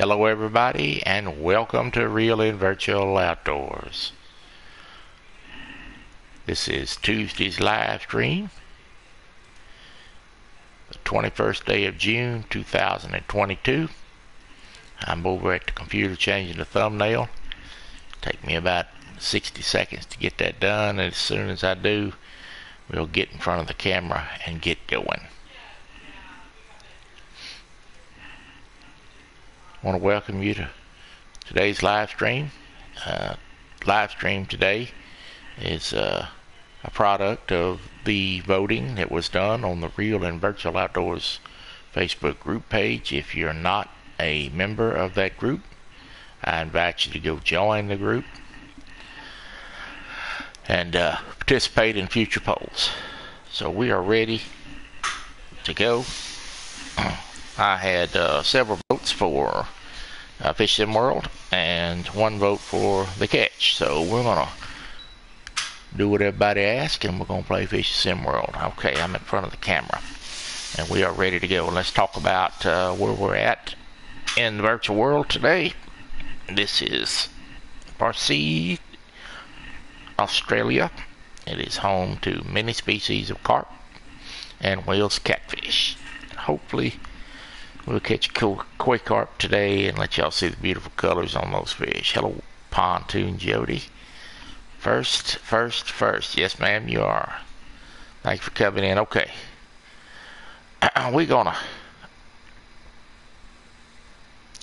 Hello everybody, and welcome to Real and Virtual Outdoors. This is Tuesday's live stream, the 21st day of June 2022. I'm over at the computer changing the thumbnail. Take me about 60 seconds to get that done, and as soon as I do, we'll get in front of the camera and get going. I want to welcome you to today's live stream. Live stream today is a product of the voting that was done on the Real and Virtual Outdoors Facebook group page. If you're not a member of that group, I invite you to go join the group and participate in future polls. So we are ready to go. I had several votes for Fish Sim World and one vote for the catch. So we're going to do what everybody asks, and we're going to play Fish Sim World. Okay, I'm in front of the camera, and we are ready to go. Let's talk about where we're at in the virtual world today. This is Parsi, Australia. It is home to many species of carp and wels catfish. Hopefully we'll catch a koi carp today and let y'all see the beautiful colors on those fish. Hello, Pontoon Jody. First. Yes, ma'am, you are. Thanks for coming in. Okay.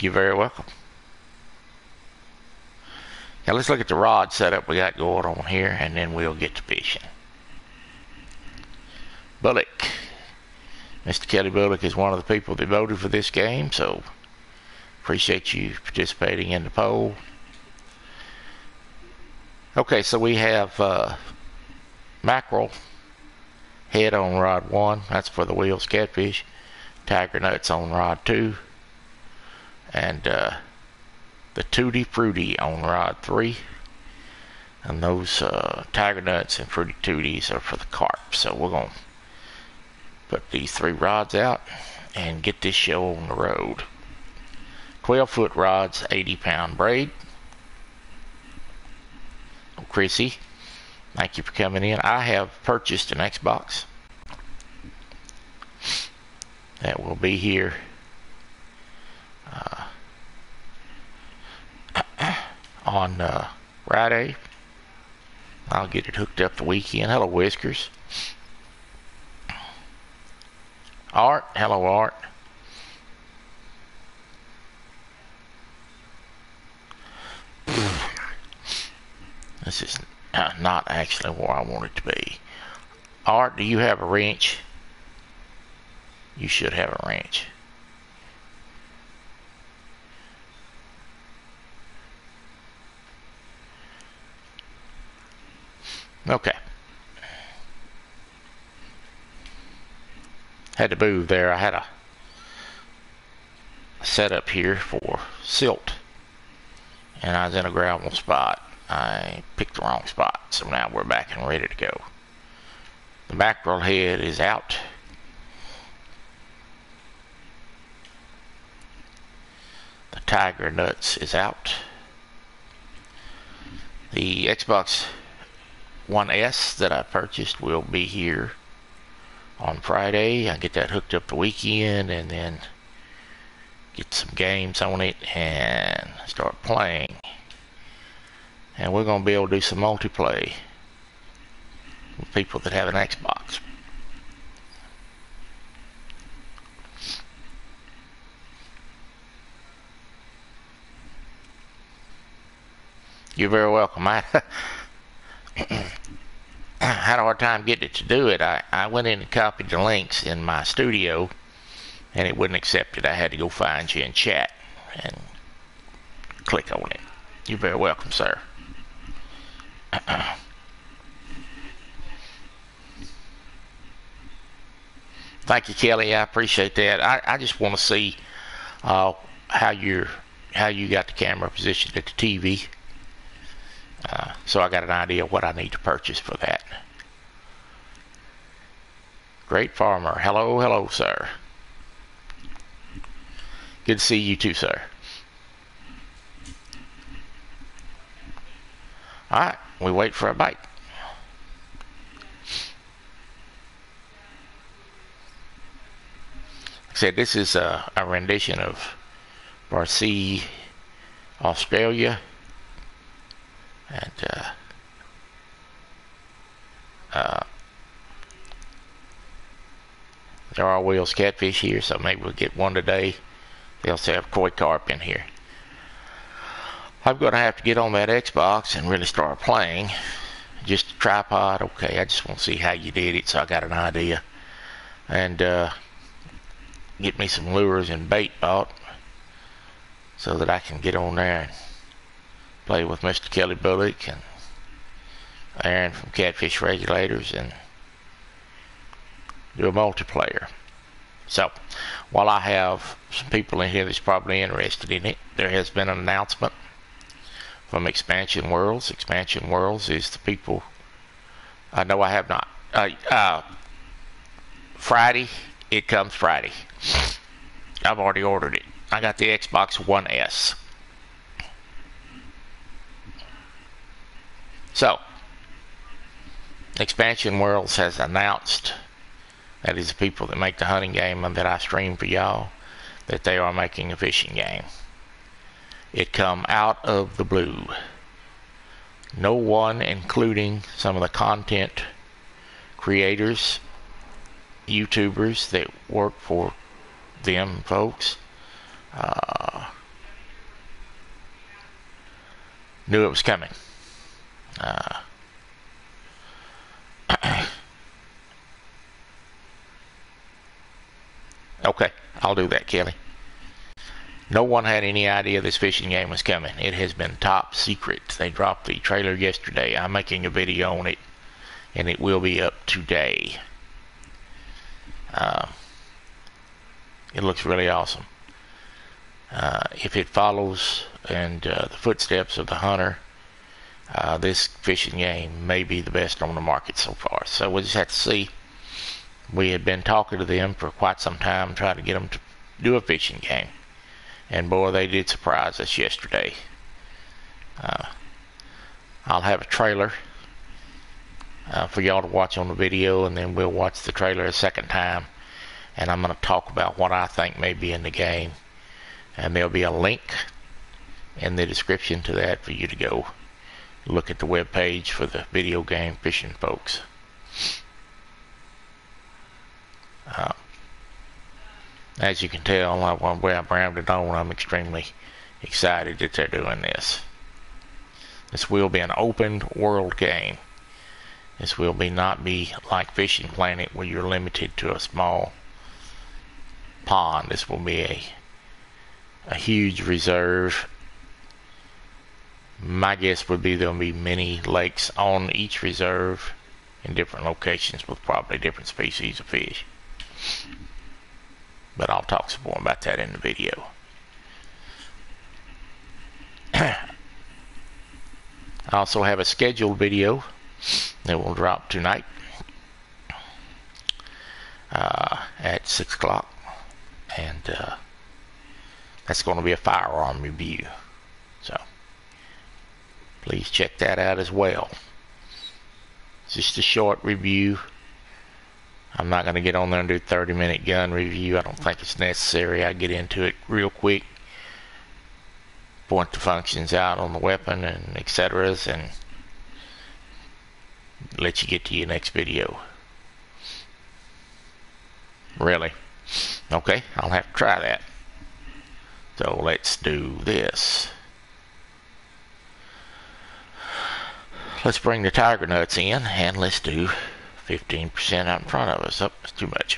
You're very welcome. Now let's look at the rod setup we got going on here, and then we'll get to fishing. Bullock. Mr. Kelly Bullock is one of the people that voted for this game, so appreciate you participating in the poll. Okay, so we have mackerel head on rod 1. That's for the wels catfish. Tiger nuts on rod 2. And the Tutti Frutti on rod 3. And those tiger nuts and fruity tooties are for the carp. So we're going to put these 3 rods out and get this show on the road. 12-foot rods, 80-pound braid. Chrissy, thank you for coming in. I have purchased an Xbox that will be here on Friday. I'll get it hooked up the weekend. Hello, Whiskers. Art, hello, Art. This is not actually where I want it to be. Art, do you have a wrench? You should have a wrench. Okay. Had to move there. I had a setup here for silt, and I was in a gravel spot. I picked the wrong spot, so now we're back and ready to go. The mackerel head is out. The tiger nuts is out. The Xbox One S that I purchased will be here on Friday. I get that hooked up the weekend and then get some games on it and start playing. And we're going to be able to do some multiplayer with people that have an Xbox. You're very welcome. I had a hard time getting it to do it. I went in and copied the links in my studio, and it wouldn't accept it. I had to go find you in chat and click on it. You're very welcome, sir. Thank you, Kelly. I appreciate that. I just want to see how you got the camera positioned at the TV, so I got an idea of what I need to purchase for that. Great Farmer. Hello, sir. Good to see you too, sir. Alright, we wait for a bite. Like I said, this is a rendition of Barcy, Australia. And there are wels catfish here, so maybe we'll get one today. They also have koi carp in here. I'm going to have to get on that Xbox and really start playing. Just a tripod, okay, I just want to see how you did it, so I got an idea. And get me some lures and bait bought so that I can get on there and play with Mr. Kelly Bullock and Aaron from Catfish Regulators and do a multiplayer. So, while I have some people in here that's probably interested in it, there has been an announcement from Expansion Worlds. Expansion Worlds is the people. No, I have not. Friday, it comes Friday. I've already ordered it. I got the Xbox One S. So, Expansion Worlds has announced, that is the people that make the hunting game and that I stream for y'all, that they are making a fishing game. It come out of the blue. No one, including some of the content creators, YouTubers that work for them folks, knew it was coming. Okay, I'll do that, Kelly. No one had any idea this fishing game was coming. It has been top secret. They dropped the trailer yesterday. I'm making a video on it, and it will be up today. It looks really awesome. If it follows and the footsteps of the hunter, this fishing game may be the best on the market so far. So we'll just have to see. We had been talking to them for quite some time, trying to get them to do a fishing game. And boy, they did surprise us yesterday. I'll have a trailer for y'all to watch on the video, and then we'll watch the trailer a second time. And I'm going to talk about what I think may be in the game. And there'll be a link in the description to that for you to go look at the web page for the video game fishing folks. As you can tell, the way I rambled on, I'm extremely excited that they're doing this. This will be an open world game. This will not be like Fishing Planet where you're limited to a small pond. This will be a huge reserve. My guess would be there'll be many lakes on each reserve in different locations with probably different species of fish. But I'll talk some more about that in the video. I also have a scheduled video that will drop tonight at 6 o'clock. And that's going to be a firearm review. So please check that out as well. It's just a short review. I'm not going to get on there and do a 30-minute gun review. I don't think it's necessary. I get into it real quick, point the functions out on the weapon and etc. and let you get to your next video. Really? Okay, I'll have to try that. So let's do this. Let's bring the tiger nuts in and let's do 15% out in front of us. Oh, that's too much.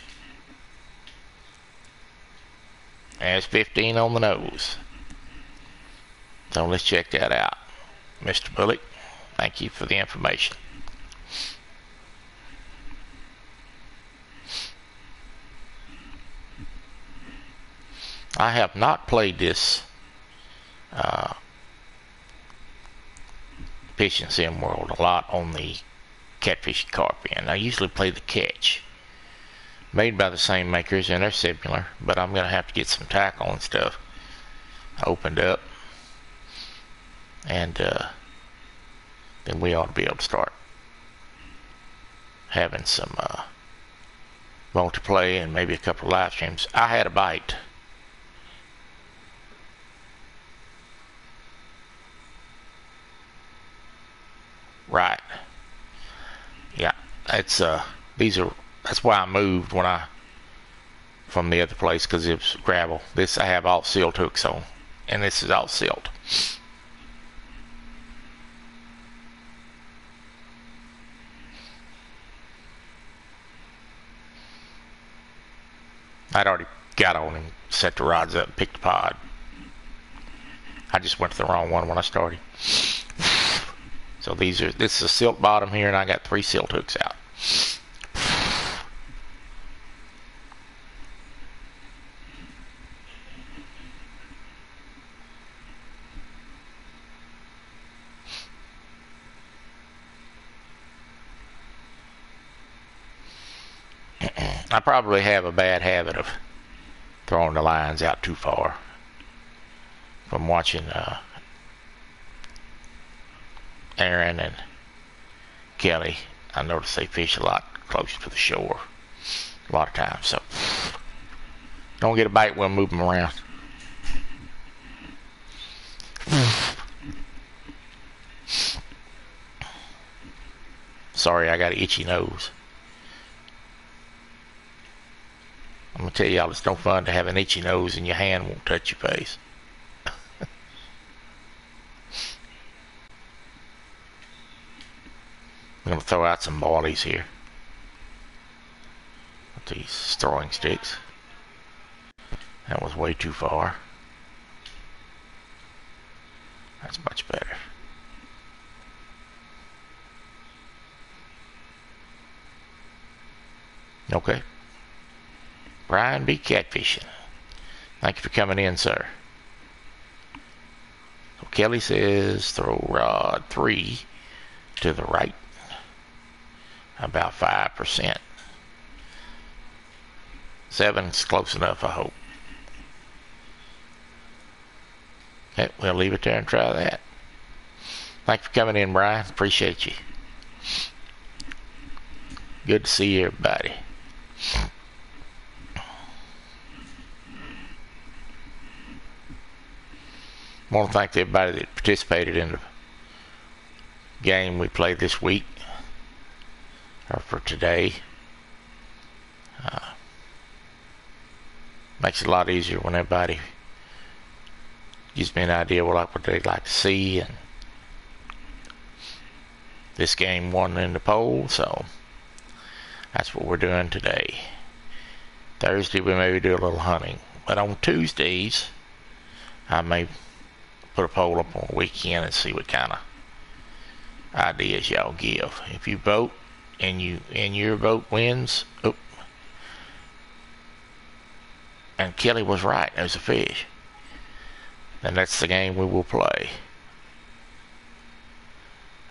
There's 15 on the nose. So let's check that out. Mr. Bullock, thank you for the information. I have not played this Fishing Sim World a lot on the catfish carp end. I usually play the catch. Made by the same makers and they're similar, but I'm going to have to get some tackle and stuff opened up and then we ought to be able to start having some multiplayer and maybe a couple of live streams. I had a bite. Right. Yeah. It's that's why I moved from the other place, because it was gravel. This I have all silt hooks on, and this is all silt. I'd already got on and set the rods up and picked the pod. I just went to the wrong one when I started. So this is a silt bottom here, and I got 3 silt hooks out. I probably have a bad habit of throwing the lines out too far. From watching Aaron and Kelly, I notice they fish a lot closer to the shore a lot of times. So don't get a bite when I move them around. Sorry, I got an itchy nose. I'm going to tell y'all, it's no fun to have an itchy nose and your hand won't touch your face. I'm going to throw out some boilies here with these throwing sticks. That was way too far. That's much better. Okay. Brian B. Catfishing. Thank you for coming in, sir. So Kelly says throw rod 3 to the right. About 5%. 7's close enough, I hope. Okay, we'll leave it there and try that. Thank you for coming in, Brian. Appreciate you. Good to see everybody. I want to thank everybody that participated in the game we played this week, or for today. Makes it a lot easier when everybody gives me an idea what they'd like to see, and this game won in the poll, so that's what we're doing today. Thursday we maybe do a little hunting, but on Tuesdays I may put a poll up on the weekend and see what kind of ideas y'all give. If you vote and your vote wins, and Kelly was right, there's a fish, then that's the game we will play.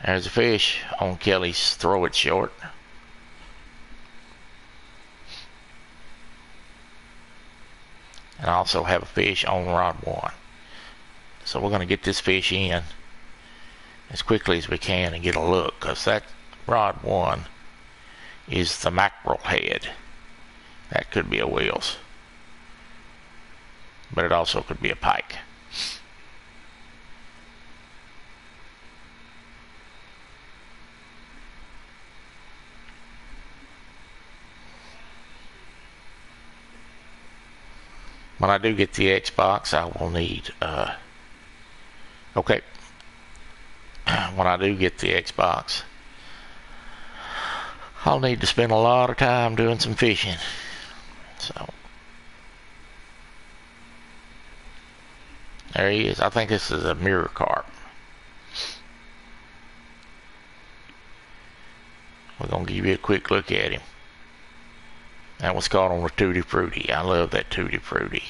There's a fish on Kelly's throw it short. And I also have a fish on rod 1. So we're going to get this fish in as quickly as we can and get a look, because that rod 1 is the mackerel head. That could be a wels, but it also could be a pike. When I do get the Xbox, I will need okay. When I do get the Xbox, I'll need to spend a lot of time doing some fishing. So there he is. I think this is a mirror carp. We're going to give you a quick look at him. That was caught on the Tutti Frutti. I love that Tutti Frutti.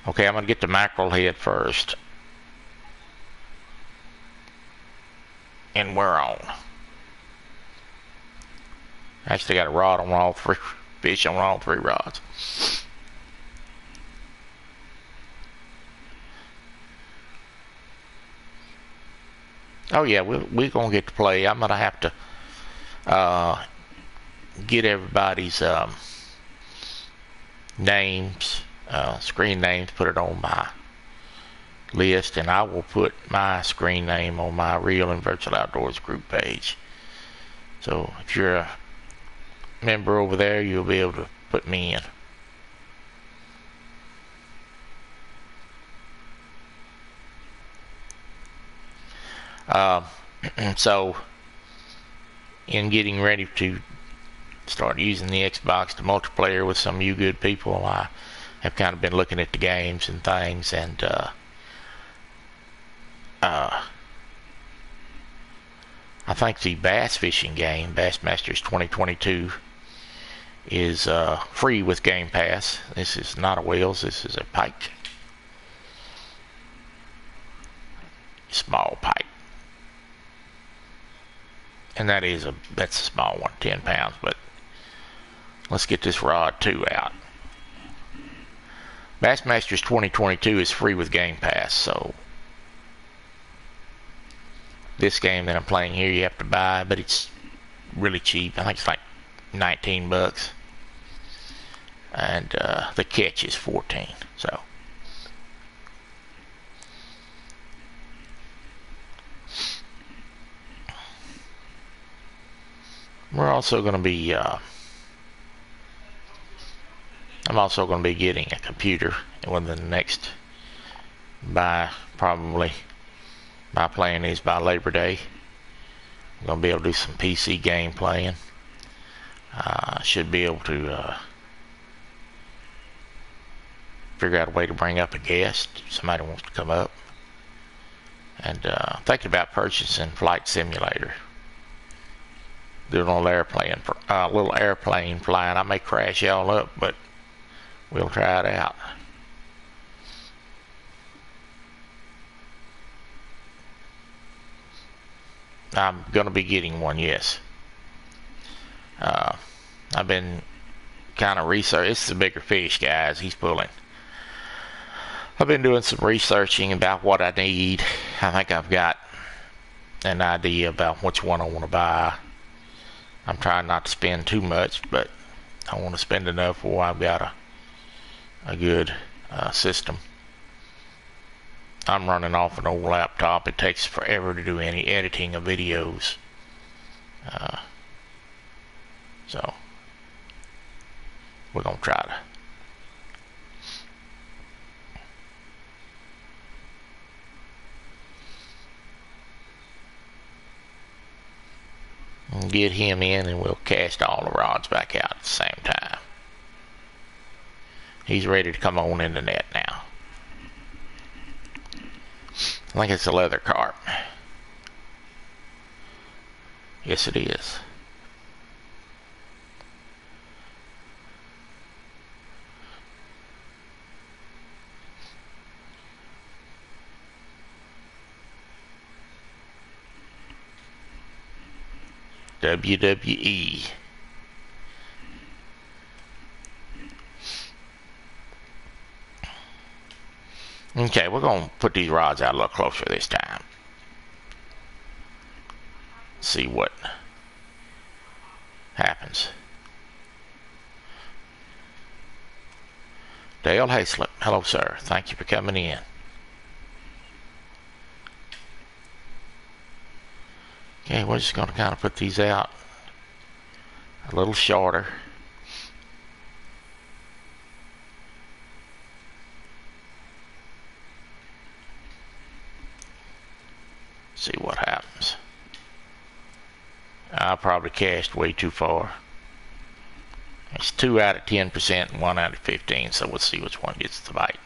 Okay, I'm going to get the mackerel head first. And we're on. Actually got a rod on all 3, fish on all 3 rods. Oh yeah, we're gonna get to play. I'm gonna have to get everybody's names, screen names, put it on my list, and I will put my screen name on my Real and Virtual Outdoors group page. So if you're a member over there, you'll be able to put me in. So in getting ready to start using the Xbox to multiplayer with some of you good people, I have kind of been looking at the games and things, and I think the bass fishing game, Bassmasters 2022, is free with Game Pass. This is not a wels, this is a pike. Small pike. And that's a small one, 10 pounds, but let's get this rod 2 out. Bassmasters 2022 is free with Game Pass, so this game that I'm playing here you have to buy, but it's really cheap. I think it's like 19 bucks. And the catch is 14, so we're also going to be I'm also going to be getting a computer within the next, probably my plan is by Labor Day. I'm going to be able to do some PC game playing. Should be able to figure out a way to bring up a guest if somebody wants to come up. And thinking about purchasing Flight Simulator. Doing a little airplane flying. I may crash y'all up, but we'll try it out. I'm going to be getting one, yes. I've been kind of researching. It's the bigger fish, guys, he's pulling. I've been doing some researching about what I need. I think I've got an idea about which one I want to buy. I'm trying not to spend too much, but I want to spend enough where I've got a good system. I'm running off an old laptop. It takes forever to do any editing of videos. So we're going to try to get him in, and we'll cast all the rods back out at the same time. He's ready to come on in the net now. I think it's a leather carp. Yes, it is. WWE. Okay, we're going to put these rods out a little closer this time. See what happens. Dale Hayslip, hello sir, thank you for coming in. Okay, we're just going to kind of put these out a little shorter. See what happens. I probably cast way too far. It's 2 out of 10% and 1 out of 15, so we'll see which one gets the bite.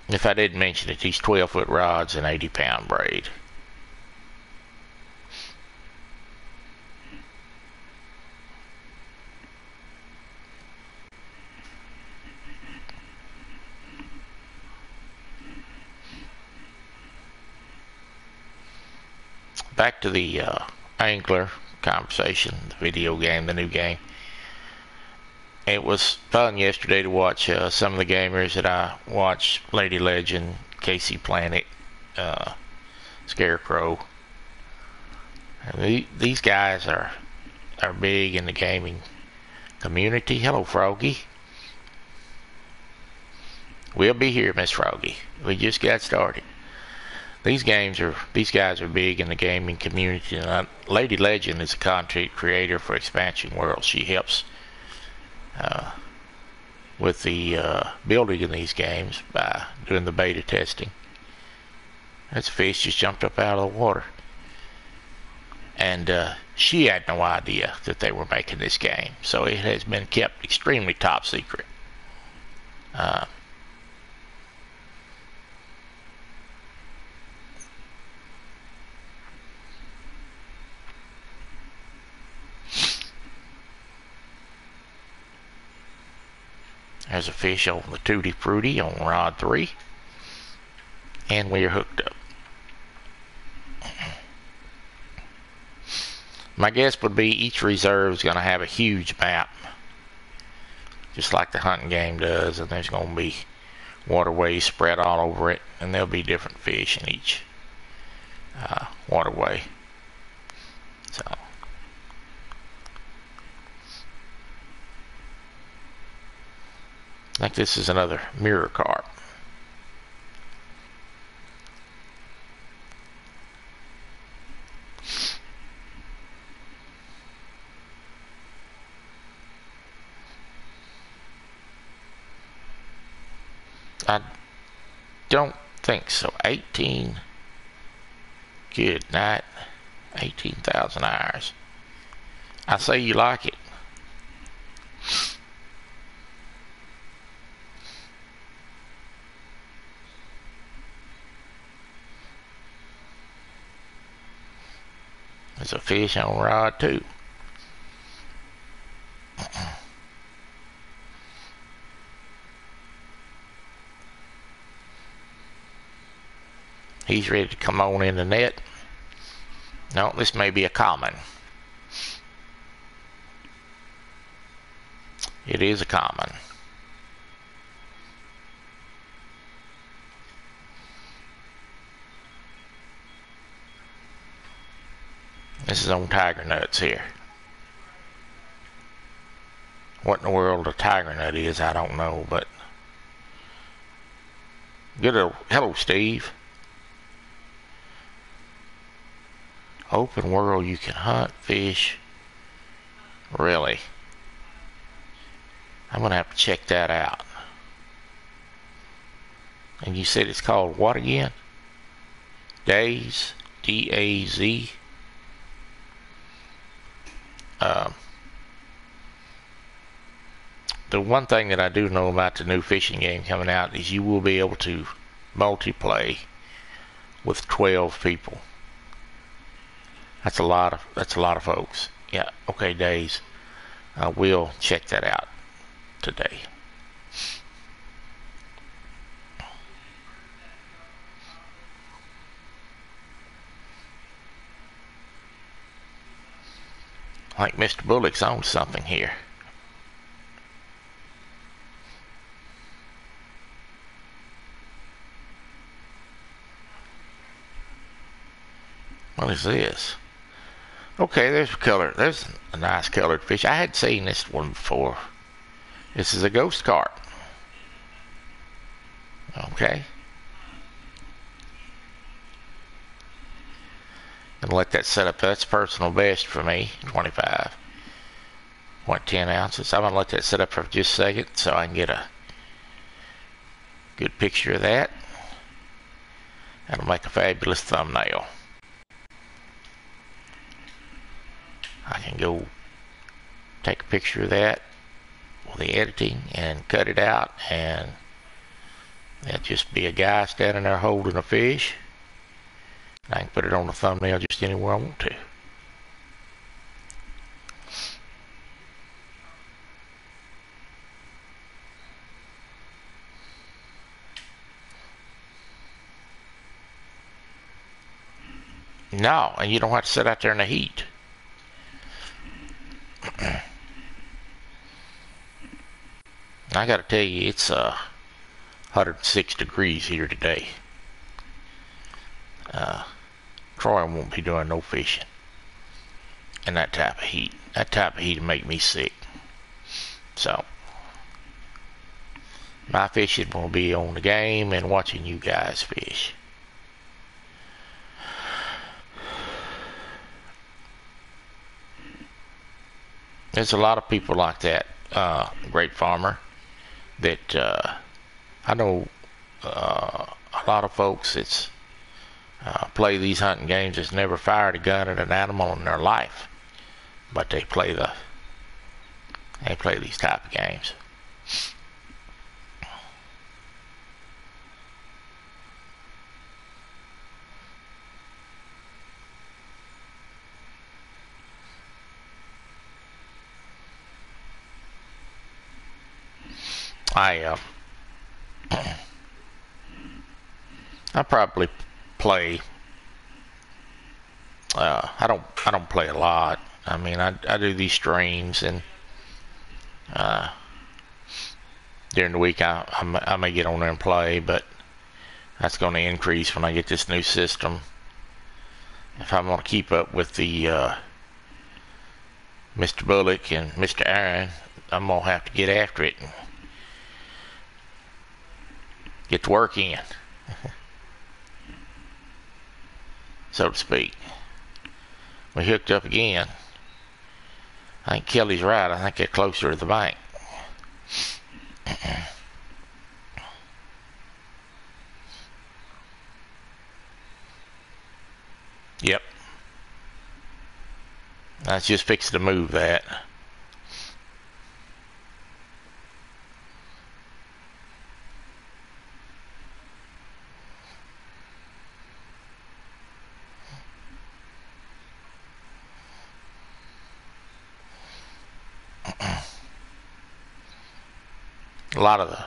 If I didn't mention it, these 12-foot rods and 80-pound braid. Back to the angler conversation, the video game, the new game. it was fun yesterday to watch some of the gamers that I watched. Lady Legend, Casey Planet, Scarecrow. These guys are big in the gaming community. Hello, Froggy. We'll be here, Miss Froggy. We just got started. These guys are big in the gaming community. And Lady Legend is a content creator for Expansion World. She helps with the building in these games by doing the beta testing. That fish just jumped up out of the water. And she had no idea that they were making this game. So it has been kept extremely top secret. There's a fish on the Tutti Frutti on rod 3. And we are hooked up. My guess would be each reserve is going to have a huge map, just like the hunting game does, and there's going to be waterways spread all over it, and there'll be different fish in each waterway. So I think this is another mirror carp. I don't think so. 18. Good night. 18,000 hours. I say you like it. There's a fish on rod 2. He's ready to come on in the net. No, this may be a common. It is a common. This is on tiger nuts here. What in the world a tiger nut is, I don't know, but good. Hello, Steve. Open world, you can hunt, fish. Really? I'm gonna have to check that out. And you said it's called what again? Daze, D-A-Z. The one thing that I do know about the new fishing game coming out is you will be able to multiplay with 12 people. That's a lot of folks. Yeah, okay, Days. We'll check that out today. I think Mr. Bullock's on something here. What is this? Okay, there's color. There's a nice colored fish. I had seen this one before. This is a ghost carp. Okay. And let that set up. That's personal best for me. 25.10 ounces. I'm gonna let that set up for just a second so I can get a good picture of that. That'll make a fabulous thumbnail. I can go take a picture of that with the editing and cut it out, and that'll just be a guy standing there holding a fish. I can put it on the thumbnail just anywhere I want to. No, and you don't have to sit out there in the heat. I gotta tell you, it's 106 degrees here today. Troy won't be doing no fishing in that type of heat. That type of heat will make me sick. So my fishing will be on the game and watching you guys fish. There's a lot of people like that, Great Farmer, that I know a lot of folks that's play these hunting games that's never fired a gun at an animal in their life, but they play these type of games. I probably play. I don't play a lot. I mean, I do these streams, and during the week I may get on there and play, but that's going to increase when I get this new system. If I'm going to keep up with the Mr. Bullock and Mr. Aaron, I'm going to have to get after it and get to work in, so to speak. We hooked up again. I think Kelly's right. I think they're closer to the bank. Yep. I was just fixing to move that. A lot of the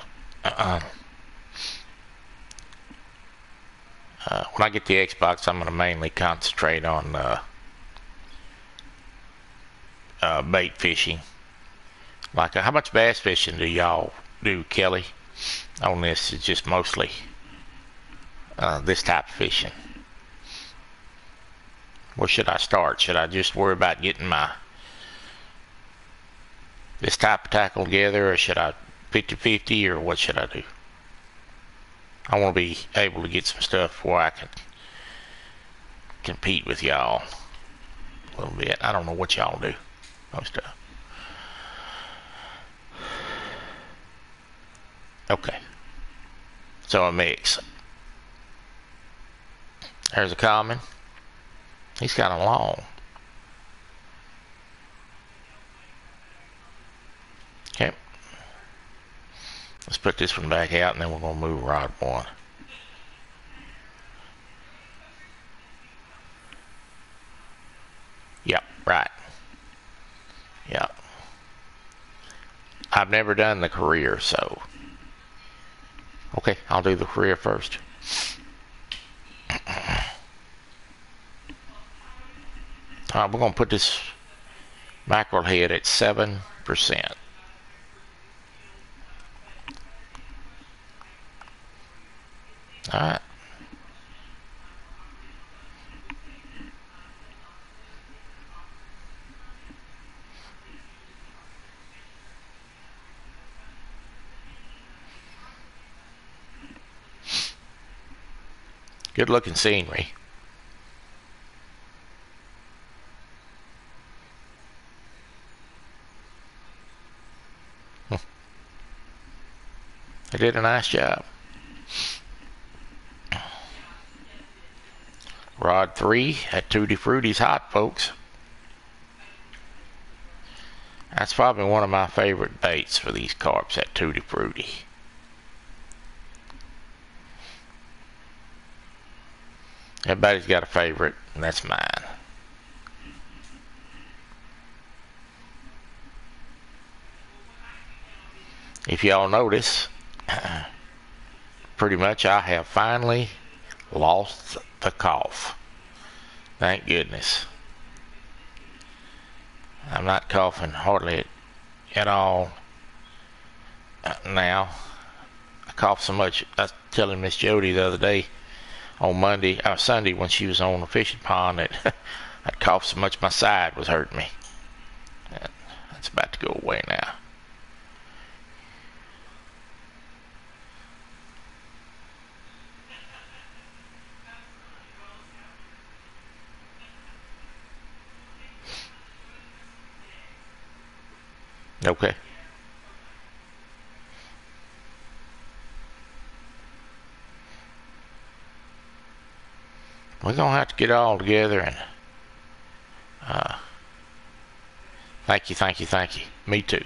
when I get the Xbox, I'm going to mainly concentrate on bait fishing. Like, how much bass fishing do y'all do, Kelly? On this, it's just mostly this type of fishing. Where should I start? Should I just worry about getting this type of tackle together, or should I 50-50, or what should I do? I want to be able to get some stuff where I can compete with y'all a little bit. I don't know what y'all do. Most of. Okay. So a mix. There's a common. He's kind of long. Okay. Let's put this one back out, and then we're going to move rod one. Yep, right. Yep. I've never done the career, so. Okay, I'll do the career first. Alright, we're going to put this mackerel head at 7%. Alright. Good looking scenery. They did a nice job. Rod 3 at Tutti Frutti's hot, folks. That's probably one of my favorite baits for these carps at Tutti Frutti. Everybody's got a favorite, and that's mine. If y'all notice, pretty much I have finally lost the cough. Thank goodness. I'm not coughing hardly at all. now. I cough so much. I was telling Miss Jody the other day on Sunday when she was on the fishing pond that I'd cough so much my side was hurting me. That's about to go away now. Okay. We're going to have to get all together and thank you, thank you, thank you. Me too.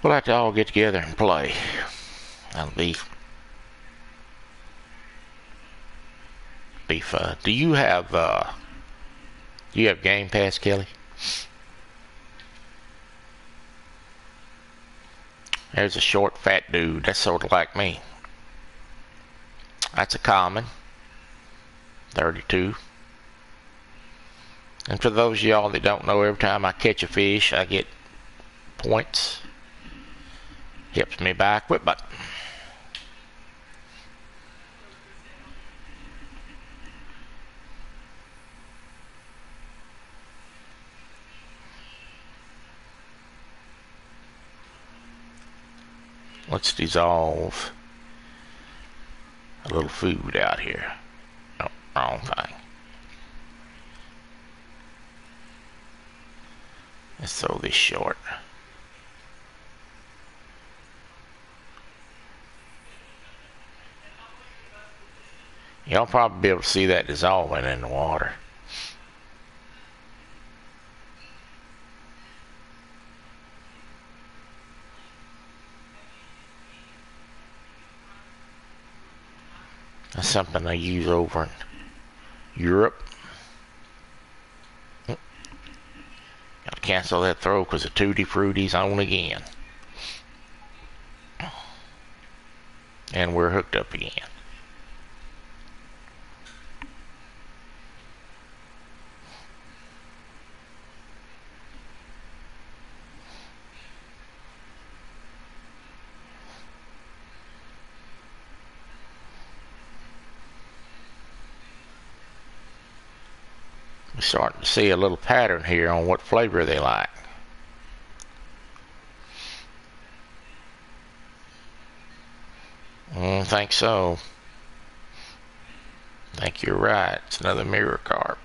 We'll have to all get together and play. That'll be fun. Do you have Game Pass, Kelly? There's a short, fat dude. That's sort of like me. That's a common. 32. And for those of y'all that don't know, every time I catch a fish, I get points. Helps me buy equipment. Let's dissolve a little food out here. Oh, wrong thing. Let's throw this short. Y'all probably be able to see that dissolving in the water. That's something I use over in Europe. Got to cancel that throw because the Tutti Frutti's on again. And we're hooked up again. We're starting to see a little pattern here on what flavor they like. I think so. I think you're right. It's another mirror carp.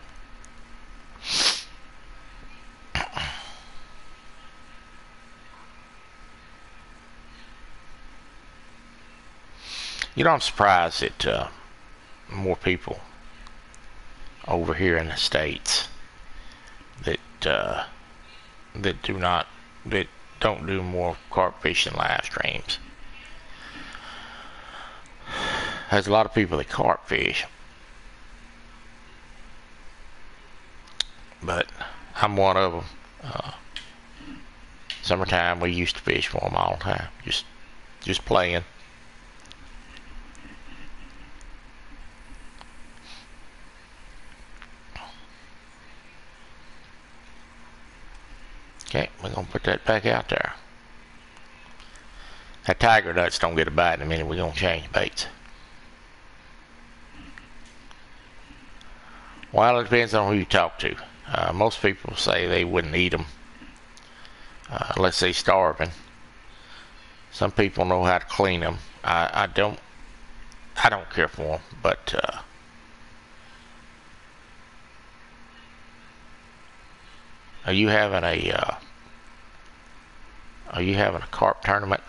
You know, I'm surprised that more people over here in the States that don't do more carp fishing live streams. There's a lot of people that carp fish, but I'm one of them. Summertime we used to fish for them all the time, just playing. Okay, we're gonna put that back out there. That tiger nuts don't get a bite in a minute. We're gonna change baits. Well, it depends on who you talk to. Most people say they wouldn't eat them unless they're starving. Some people know how to clean them. I don't care for them, but are you having a carp tournament?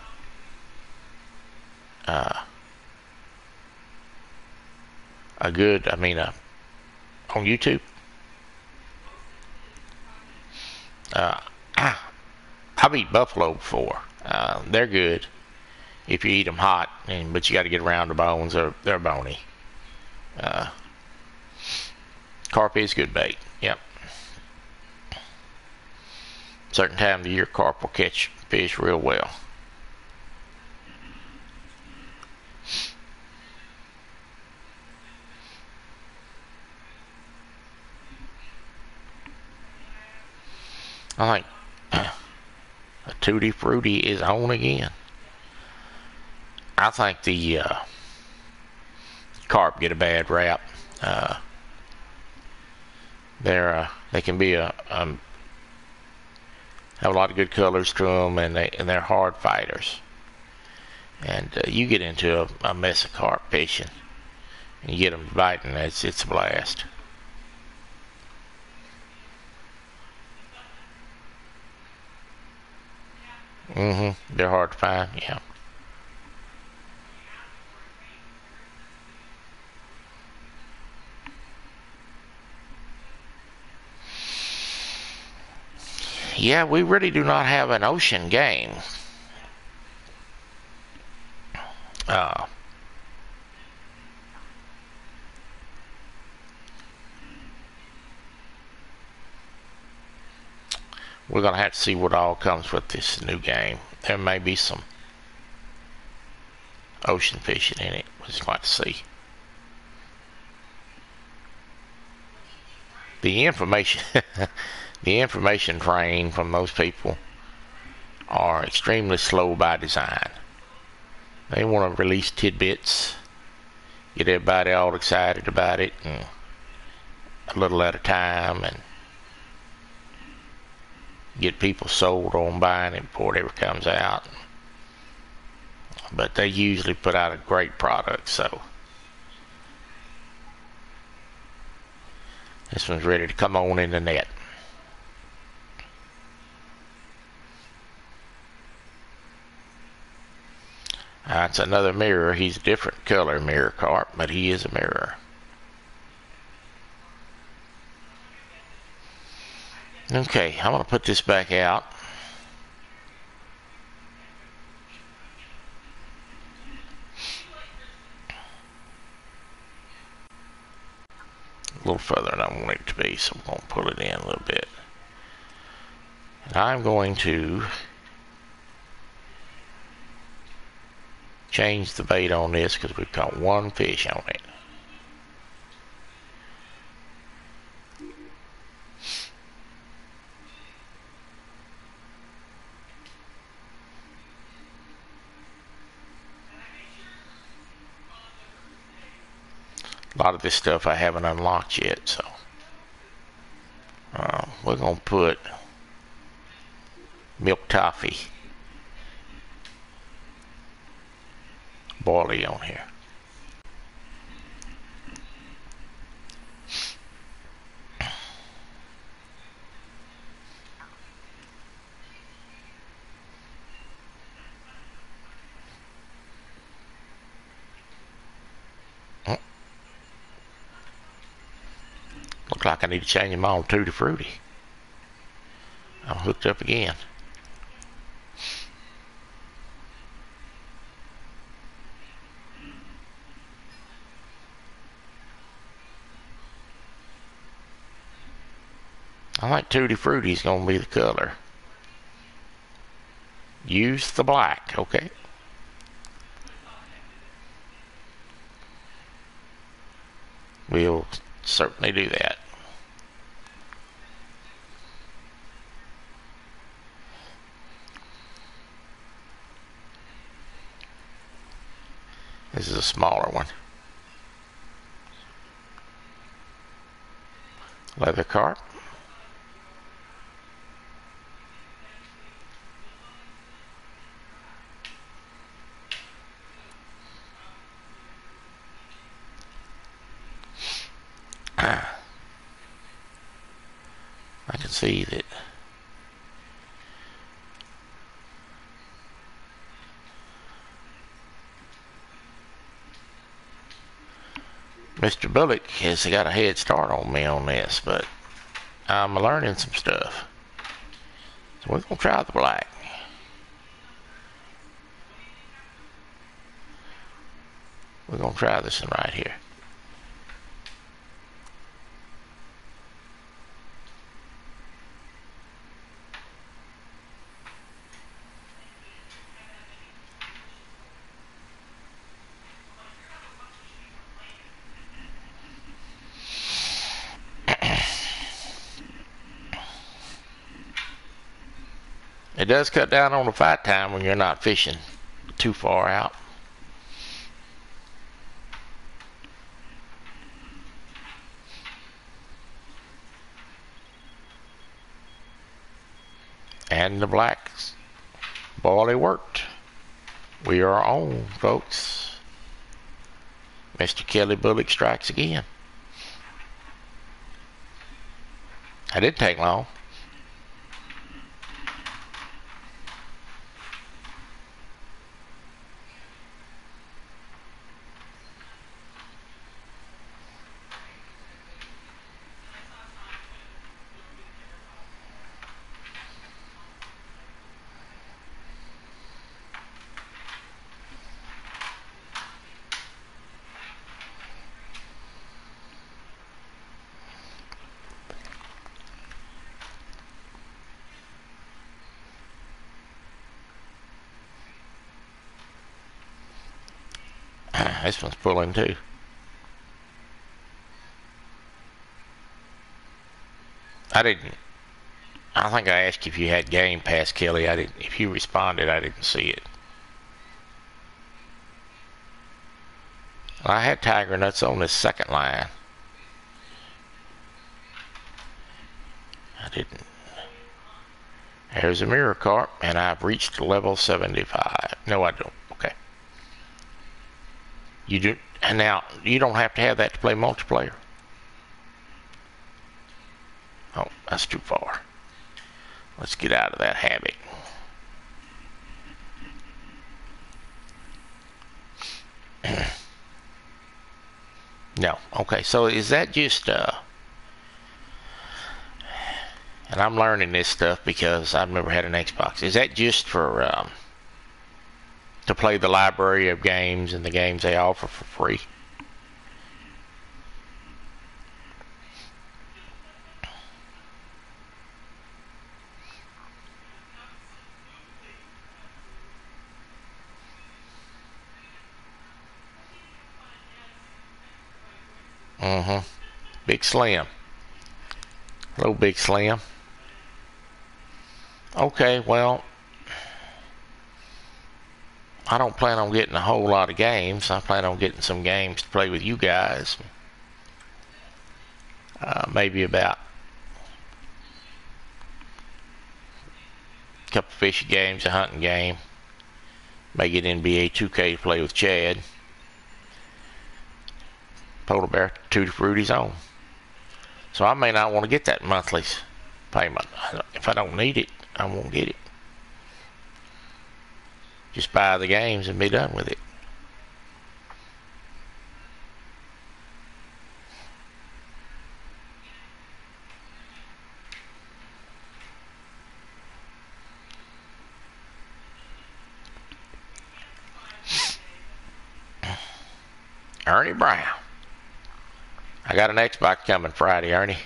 On YouTube? I've eaten buffalo before. They're good if you eat them hot, but you got to get around the bones. They're bony. Carp is good bait. Yep. Certain time of the year, carp will catch fish real well. I think Tutti Frutti is on again. I think the carp get a bad rap. They can be have a lot of good colors to them, and they're hard fighters. And you get into a mess of carp fishing, and you get them biting. It's a blast. They're hard to find. Yeah. Yeah, we really do not have an ocean game. Uh, we're going to have to see what all comes with this new game. There may be some ocean fishing in it. We'll just have to see. The information, the information train from those people are extremely slow by design. They want to release tidbits, get everybody all excited about it, and a little at a time, and get people sold on buying it before it ever comes out. But they usually put out a great product, so this one's ready to come on in the net. It's another mirror. He's a different color mirror carp, but he is a mirror. Okay, I'm going to put this back out. A little further than I want it to be, so I'm going to pull it in a little bit. And I'm going to change the bait on this because we've caught one fish on it. A lot of this stuff I haven't unlocked yet, so we're going to put milk toffee boilie on here. Look like I need to change them all to Tutti Frutti. I'm hooked up again. I think Tutti Frutti is going to be the color. Use the black, okay? We'll certainly do that. This is a smaller one. Leather carp. I can see that Mr. Bullock has got a head start on me on this, but I'm learning some stuff. So we're going to try the black. We're going to try this one right here. It does cut down on the fight time when you're not fishing too far out. And the blacks, boy, they worked. We are on, folks. Mr. Kelly Bullock strikes again. That didn't take long. This one's pulling too. I think I asked you if you had Game Pass, Kelly. I didn't. If you responded, I didn't see it. I had tiger nuts on this second line. I didn't. There's a mirror carp, and I've reached level 75. No, I don't. Okay. You do, and now you don't have to have that to play multiplayer. Oh, that's too far. Let's get out of that habit. No. Okay, so is that just and I'm learning this stuff because I've never had an Xbox. Is that just for to play the library of games and the games they offer for free? Mm-hmm. Big Slim. Hello, Big Slim. Okay, well, I don't plan on getting a whole lot of games. I plan on getting some games to play with you guys. Maybe about a couple fishing games, a hunting game. May get NBA 2K to play with Chad. Polar Bear Tutti Frutti's on. So I may not want to get that monthly payment. If I don't need it, I won't get it. Just buy the games and be done with it. Ernie Brown. I got an Xbox coming Friday, Ernie.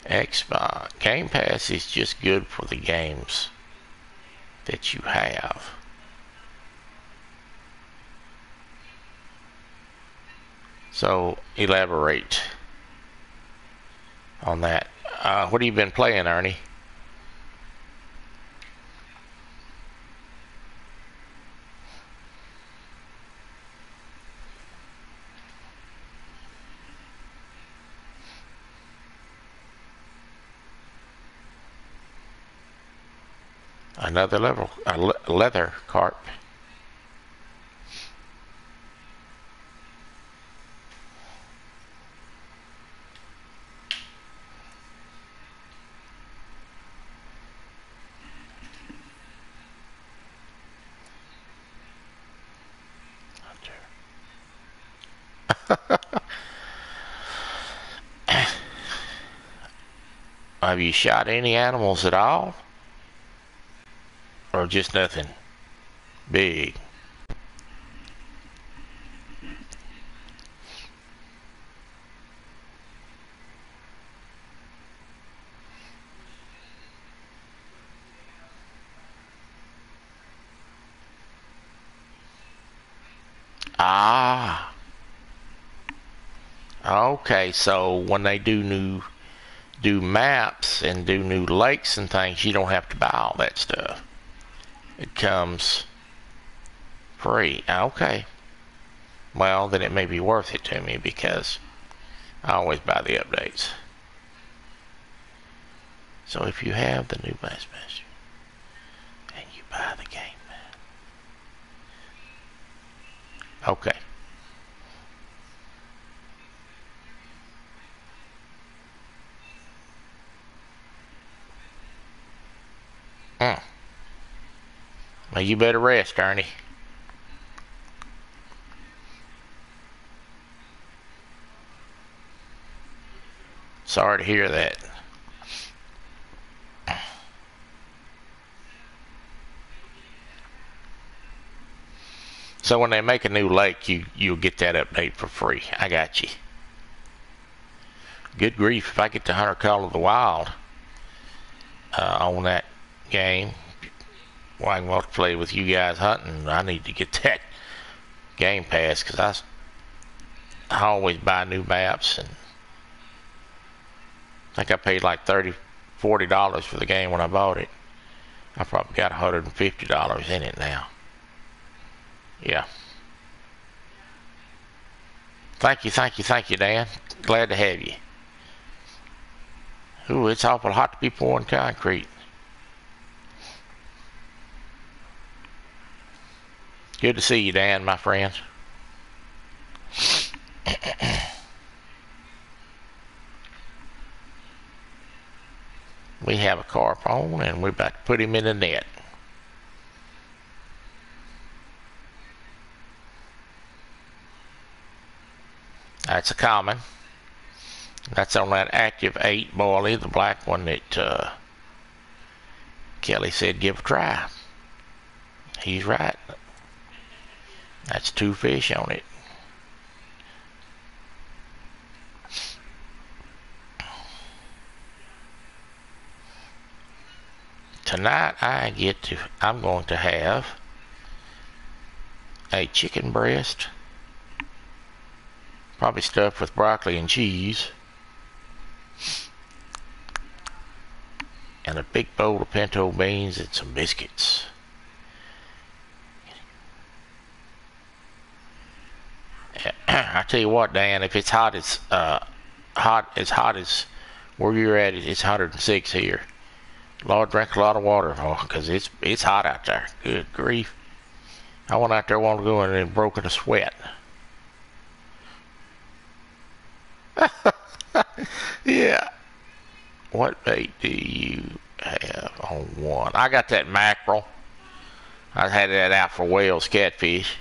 Xbox Game Pass is just good for the games that you have. So elaborate on that. What have you been playing, Ernie? Another level, a leather carp. Have you shot any animals at all? Or just nothing big? Okay, so when they do maps and do new lakes and things, you don't have to buy all that stuff. It comes free. Okay. Well, then it may be worth it to me because I always buy the updates. So if you have the new Bassmaster and you buy the game, okay. Well, you better rest, Ernie. Sorry to hear that. So when they make a new lake, you'll get that update for free. I got you. Good grief, if I get the Hunter Call of the Wild on that game, well, I can multiplay with you guys hunting. I need to get that game pass because I always buy new maps, and I think I paid like $40 for the game when I bought it. I probably got $150 in it now. Yeah. Thank you, Dan. Glad to have you. Ooh, it's awful hot to be pouring concrete. Good to see you, Dan, my friend. We have a carp on, and we're about to put him in the net. That's a common. That's on that active 8 boilie, the black one that Kelly said give a try. He's right. That's 2 fish on it. Tonight I'm going to have a chicken breast, probably stuffed with broccoli and cheese, and a big bowl of pinto beans and some biscuits. I tell you what, Dan, if it's hot as where you're at, it's 106 here. Lord, drink a lot of water, because it's hot out there. Good grief! I went out there a while ago and broke in a sweat. Yeah. What bait do you have on one? I got that mackerel. I had that out for wels, catfish.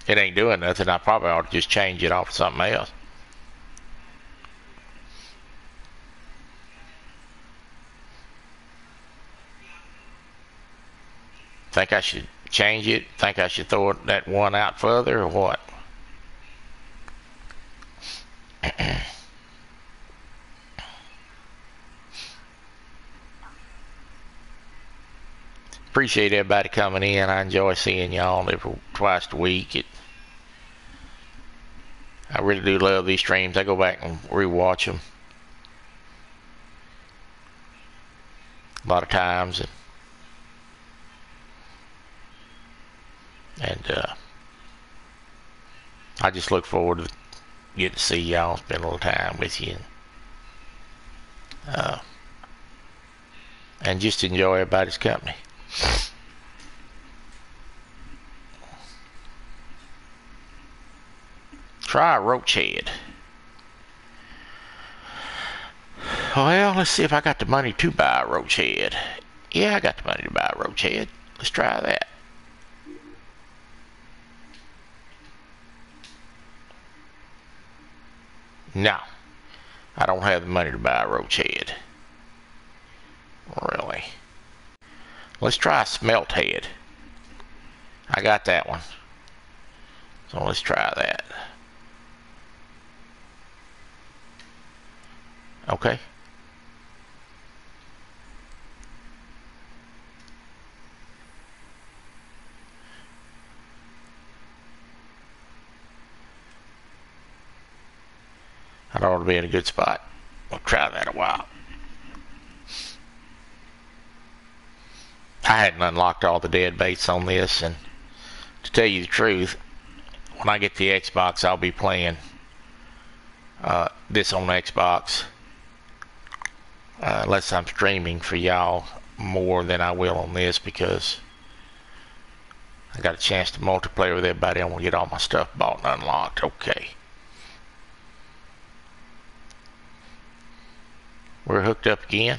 It ain't doing nothing. I probably ought to just change it off to something else. Think I should change it? Think I should throw that one out further or what? Appreciate everybody coming in. I enjoy seeing y'all twice a week. I really do love these streams. I go back and rewatch them a lot of times, and I just look forward to getting to see y'all, spend a little time with you, and just enjoy everybody's company. Try a roach head. Well, let's see if I got the money to buy a roach head. Yeah, I got the money to buy a roach head. Let's try that. No, I don't have the money to buy a roach head. Really. Let's try a smelt head. I got that one. So let's try that. Okay. That ought to be in a good spot. We'll try that a while. I hadn't unlocked all the dead baits on this, and to tell you the truth, when I get the Xbox, I'll be playing this on Xbox, unless I'm streaming for y'all more than I will on this, because I got a chance to multiplayer with everybody. I want to get all my stuff bought and unlocked. Okay. We're hooked up again.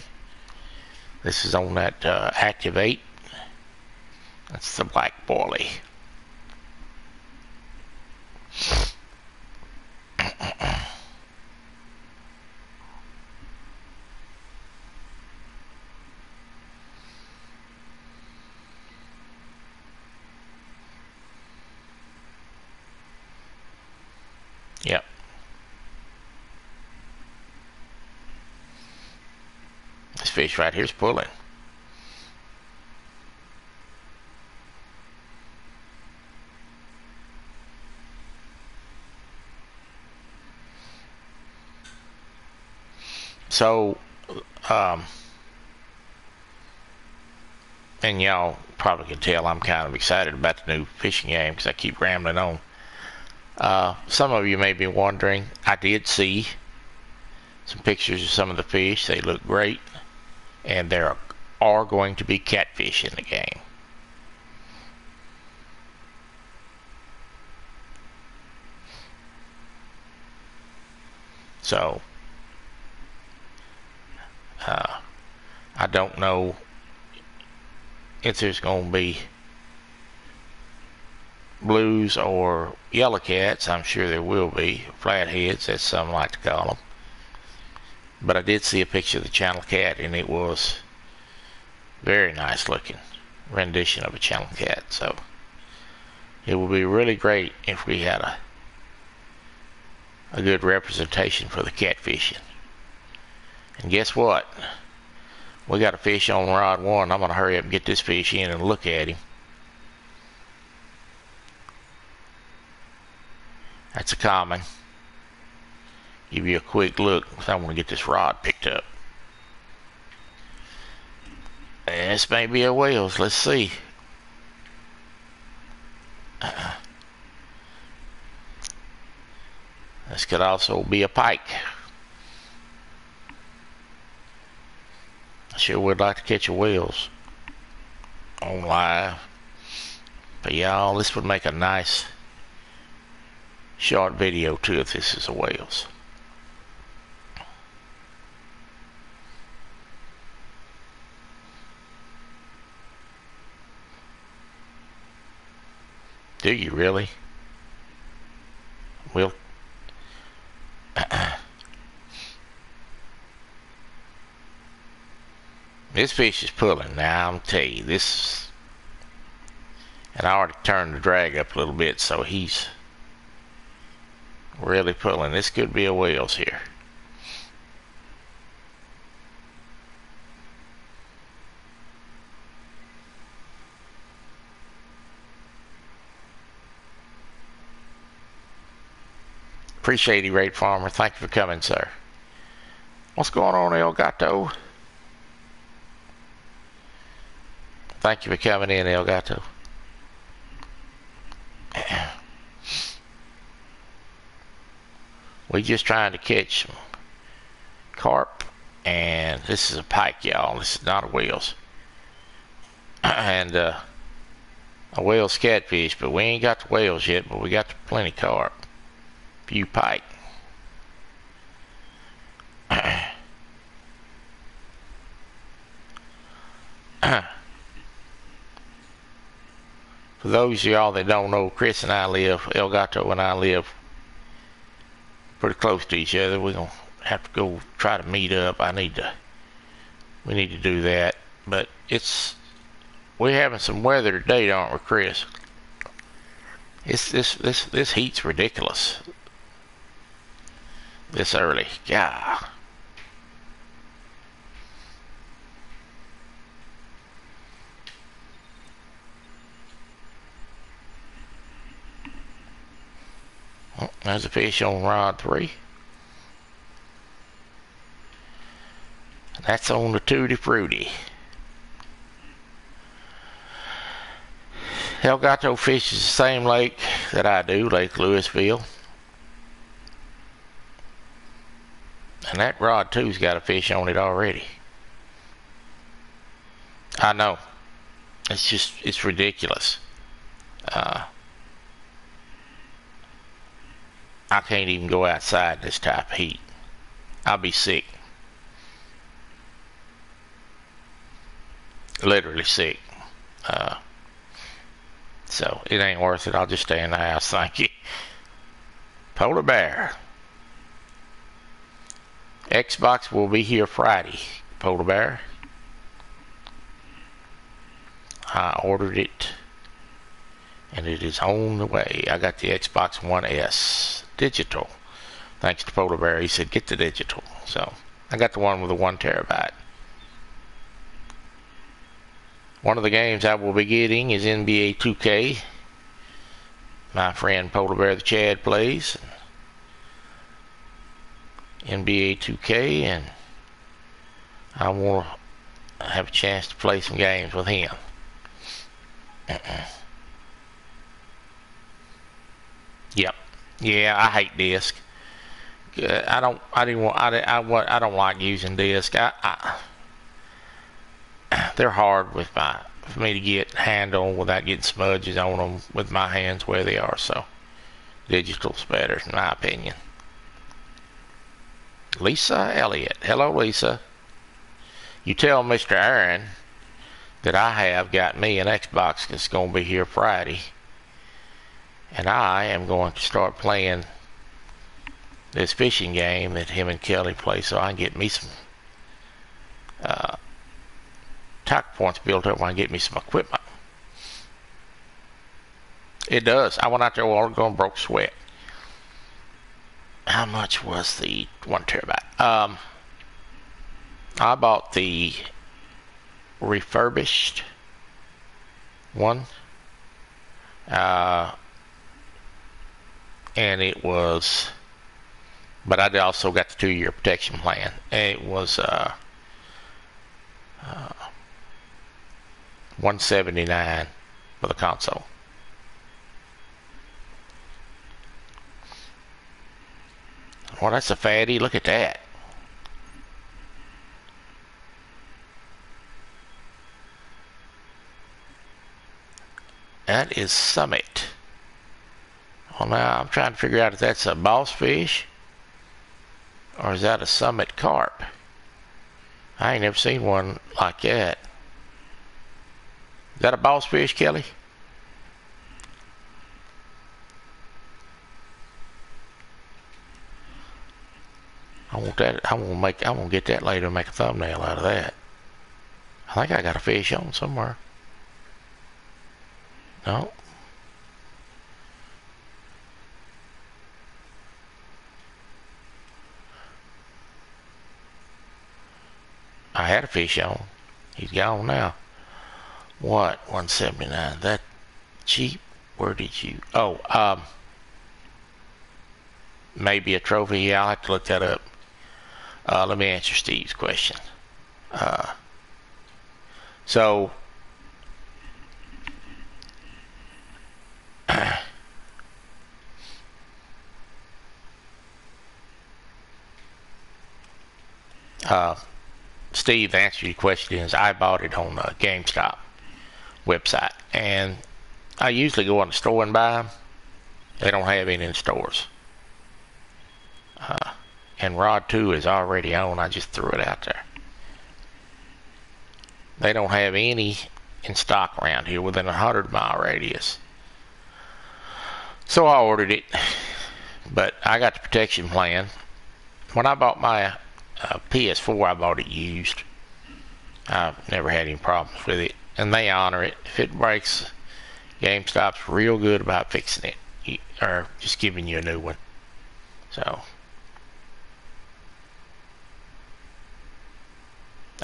This is on that Activate. That's the black boilie. Yep. This fish right here is pulling. So, and y'all probably can tell I'm kind of excited about the new fishing game because I keep rambling on. Some of you may be wondering, I did see some pictures of some of the fish. They look great, and there are going to be catfish in the game. So, I don't know if there's going to be blues or yellow cats. I'm sure there will be. Flatheads, as some like to call them. But I did see a picture of the channel cat, and it was very nice looking rendition of a channel cat. So it would be really great if we had a good representation for the catfishing. And guess what? We got a fish on rod 1. I'm going to hurry up and get this fish in and look at him. That's a common. Give you a quick look. I want to get this rod picked up. And this may be a wels. Let's see. This could also be a pike. I sure would like to catch a wels on live. But y'all, this would make a nice short video too if this is a wels. Do you really? Well, this fish is pulling. Now I'm telling you, this, and I already turned the drag up a little bit, so he's really pulling. This could be a wels here. Appreciate you, Rate Farmer. Thank you for coming, sir. What's going on, El Gato? Thank you for coming in, El Gato. We just trying to catch some carp, and this is a pike, y'all. This is not a wels. And a wels catfish, but we ain't got the wels yet, but we got plenty carp. Few pike. For those of y'all that don't know, Chris and I live, El Gato and I live pretty close to each other. We're gonna have to go try to meet up. We need to do that. But we're having some weather today, aren't we, Chris? This heat's ridiculous. This early. Yeah. Oh, there's a fish on rod 3. That's on the Tutti Frutti. Elgato fishes the same lake that I do, Lake Louisville. And that rod too's got a fish on it already. I know. It's ridiculous. I can't even go outside this type of heat. I'll be sick. Literally sick. So it ain't worth it. I'll just stay in the house. Thank you. Polar bear. Xbox will be here Friday. Polar bear. I ordered it, and it is on the way. I got the Xbox One S digital. Thanks to Polar Bear. He said, get the digital. So I got the one with the 1 terabyte. One of the games I will be getting is NBA 2K. My friend Polar Bear the Chad plays NBA 2K, and I want to have a chance to play some games with him. Yep. Yeah, I hate disc. I don't like using disc. They're hard for me to get handle without getting smudges on them with my hands where they are. So digital's better, in my opinion. Lisa Elliott. Hello, Lisa. You tell Mr. Aaron that I have got me an Xbox that's going to be here Friday, and I am going to start playing this fishing game that him and Kelly play, so I can get me some tackle points built up when I get me some equipment. It does. I went out there a while ago and broke sweat. How much was the 1 terabyte? I bought the refurbished one, and it was, but I also got the 2-year protection plan. It was $179 for the console. Well, that's a fatty. Look at that. That is Summit. Well, now I'm trying to figure out if that's a boss fish or is that a Summit carp. I ain't never seen one like that. Is that a boss fish, Kelly? I want that. I'm gonna get that later and make a thumbnail out of that. I think I got a fish on somewhere. No. I had a fish on. He's gone now. What? 179. That cheap? Where did you? Oh, maybe a trophy. Yeah, I'll have to look that up. Let me answer Steve's question. So Steve, the answer to your question is I bought it on the GameStop website, and I usually go in the store and buy them. They don't have any in stores. And Rod 2 is already on. I just threw it out there. They don't have any in stock around here within a 100-mile radius. So I ordered it, but I got the protection plan. When I bought my PS4, I bought it used. I've never had any problems with it, and they honor it. If it breaks, GameStop's real good about fixing it, or just giving you a new one. So,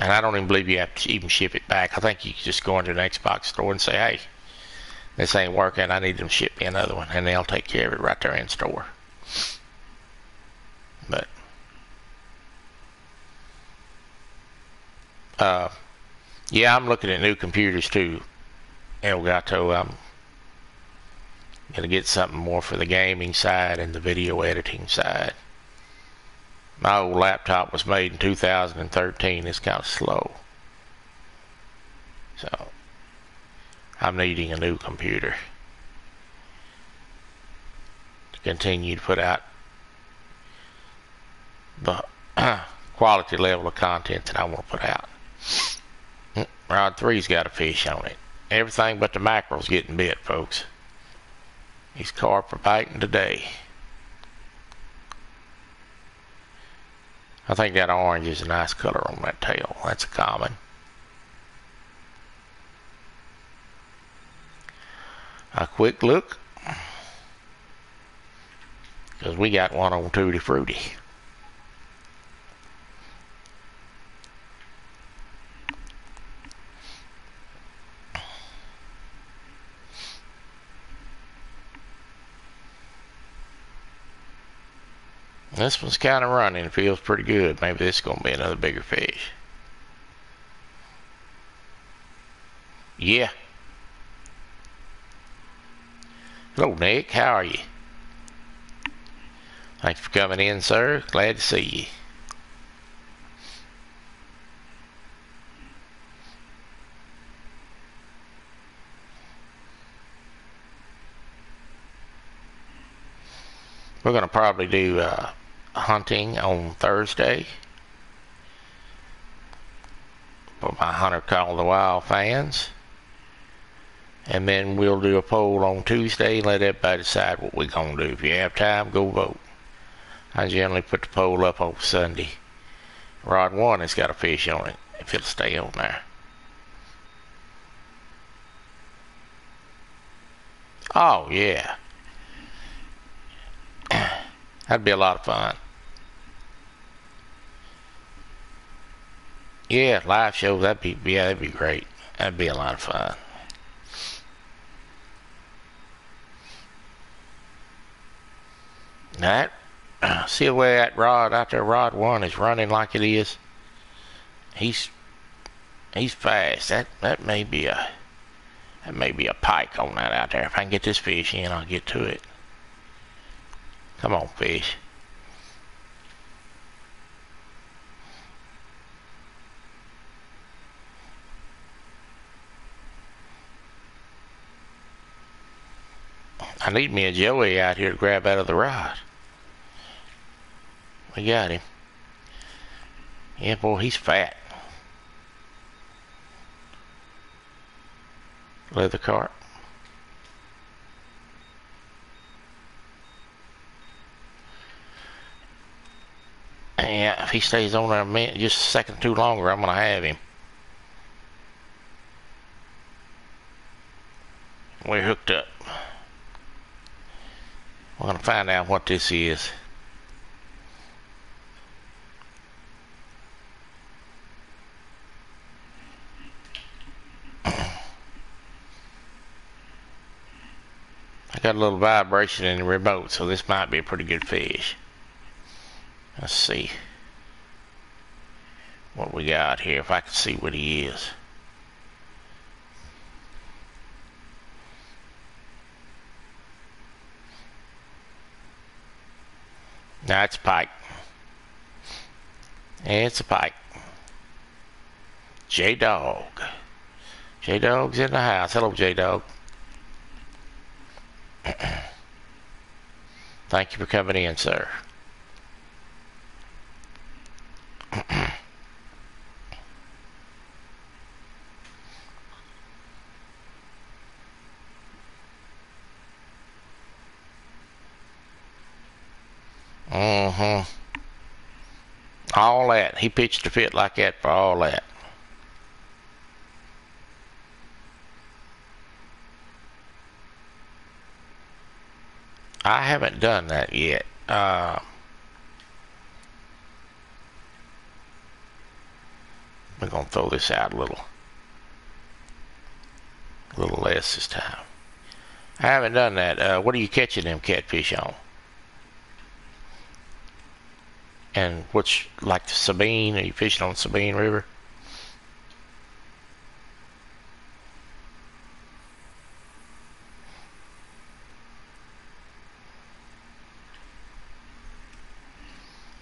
and I don't even believe you have to even ship it back. I think you can just go into an Xbox store and say, hey, this ain't working, I need them to ship me another one, and they'll take care of it right there in store. But Yeah, I'm looking at new computers too, Elgato. I'm gonna get something more for the gaming side and the video editing side. My old laptop was made in 2013. It's kind of slow, so I'm needing a new computer to continue to put out the quality level of content that I want to put out. Rod 3's got a fish on it. Everything but the mackerel's getting bit, folks. These carp are biting today. I think that orange is a nice color on that tail. That's a common. A quick look, because we got one on Tutti Frutti. This one's kind of running. It feels pretty good. Maybe this is going to be another bigger fish. Yeah. Hello, Nick. How are you? Thanks for coming in, sir. Glad to see you. We're going to probably do hunting on Thursday for my Hunter Call the Wild fans. And then we'll do a poll on Tuesday and let everybody decide what we're going to do. If you have time, go vote. I generally put the poll up on Sunday. Rod 1 has got a fish on it, if it'll stay on there. Oh, yeah. That'd be a lot of fun. Yeah, live shows, that'd be great. That'd be a lot of fun. That, see the way that rod out there, Rod 1 is running like it is. He's fast. That may be a pike on that out there. If I can get this fish in, I'll get to it. Come on, fish. I need me a Joey out here to grab out of the rod. We got him. Yeah, boy, he's fat. Leather carp. Yeah, if he stays on there a minute, just a second too longer, I'm going to have him. We're hooked up. We're going to find out what this is. I got a little vibration in the remote, so this might be a pretty good fish. Let's see what we got here, if I can see what he is. Now it's a pike. It's a pike. J-Dog. J-Dog's in the house. Hello, J-Dog. Thank you for coming in, sir. All that. He pitched a fit like that for all that. I haven't done that yet. We're going to throw this out a little less this time. I haven't done that. What are you catching them catfish on? And what's like the Sabine? Are you fishing on Sabine River?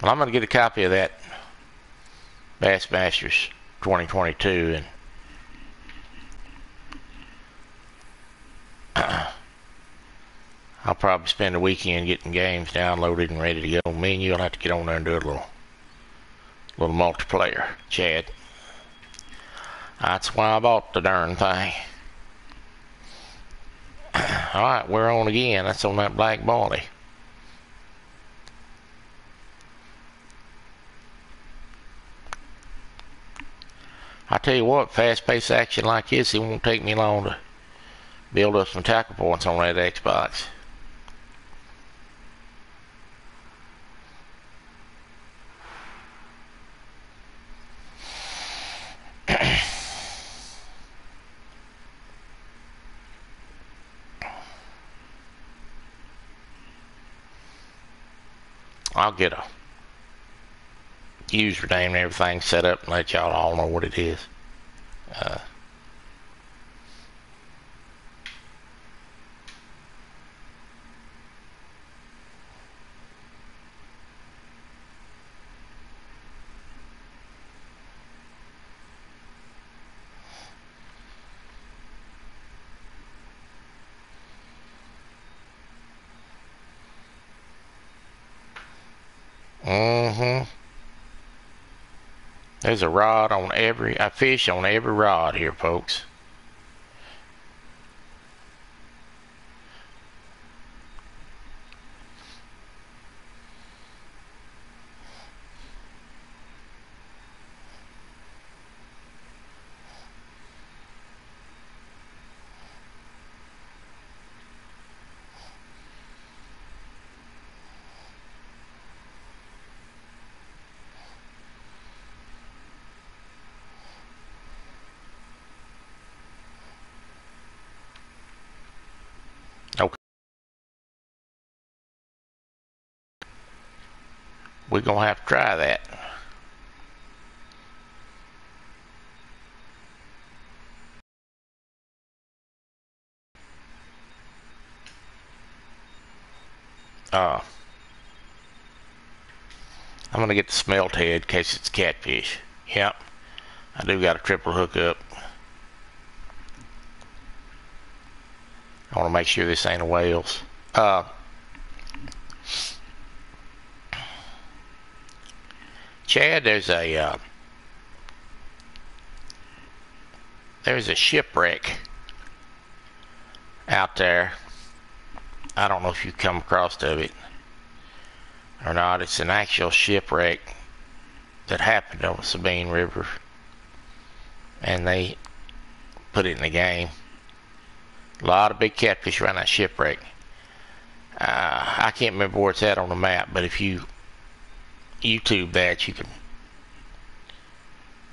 Well, I'm going to get a copy of that Bass Masters 2022, and I'll probably spend the weekend getting games downloaded and ready to go. Me and you'll have to get on there and do a little multiplayer, Chad. That's why I bought the darn thing. Alright, we're on again. That's on that black baldy. I tell you what, fast-paced action like this, it won't take me long to build up some tackle points on that Xbox. I'll get a username and everything set up and let y'all all know what it is. There's a fish on every rod here, folks. Okay. We're going to have to try that. I'm going to get the smelt head in case it's catfish. Yep. I do got a triple hook up. I want to make sure this ain't a wels. Chad, there's a shipwreck out there. I don't know if you've come across of it or not. It's an actual shipwreck that happened on the Sabine River, and they put it in the game. A lot of big catfish around that shipwreck. I can't remember where it's at on the map, but if you YouTube that, you can,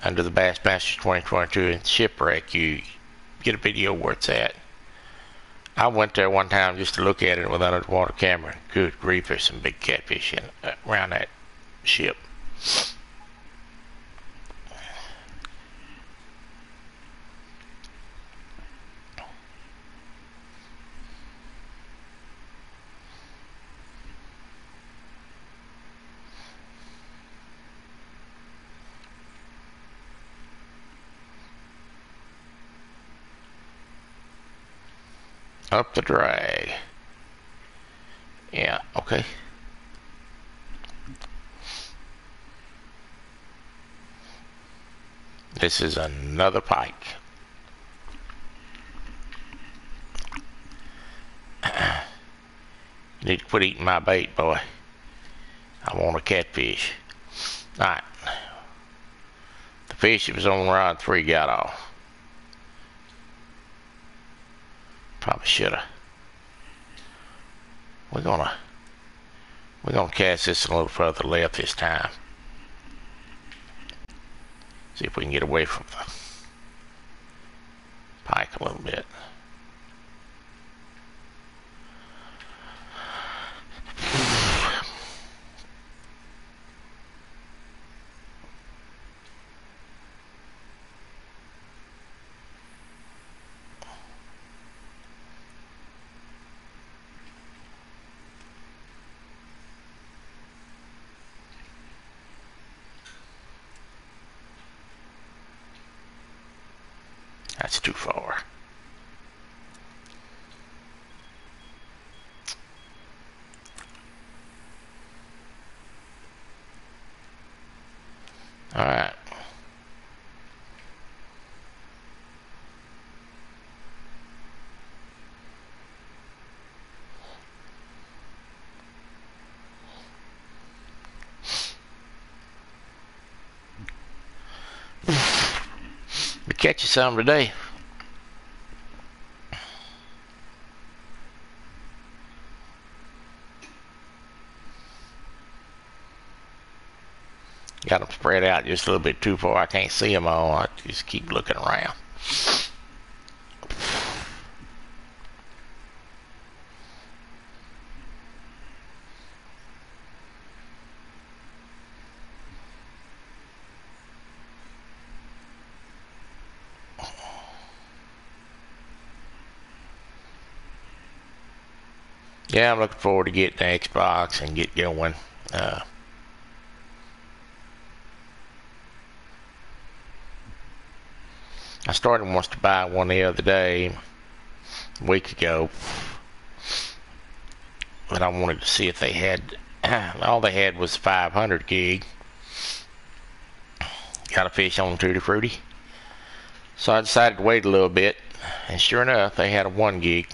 under the Bass Masters 2022 and shipwreck, you get a video where it's at. I went there one time just to look at it with an underwater camera. Good grief, there's some big catfish around that ship. Up the drag. Yeah, okay. This is another pike. You need to quit eating my bait, boy. I want a catfish. Alright. The fish that was on rod 3 got off. Probably shoulda. We're gonna cast this a little further left this time. See if we can get away from the pike a little bit. that's too far. Alright. We catch you some today. Got them spread out just a little bit too far. I can't see them all. I just keep looking around. Yeah, I'm looking forward to getting the Xbox and get going. I started once to buy one the other day, a week ago, but I wanted to see if they had, all they had was 500 gig. Got a fish on Tutti Frutti. So I decided to wait a little bit, and sure enough, they had a 1 gig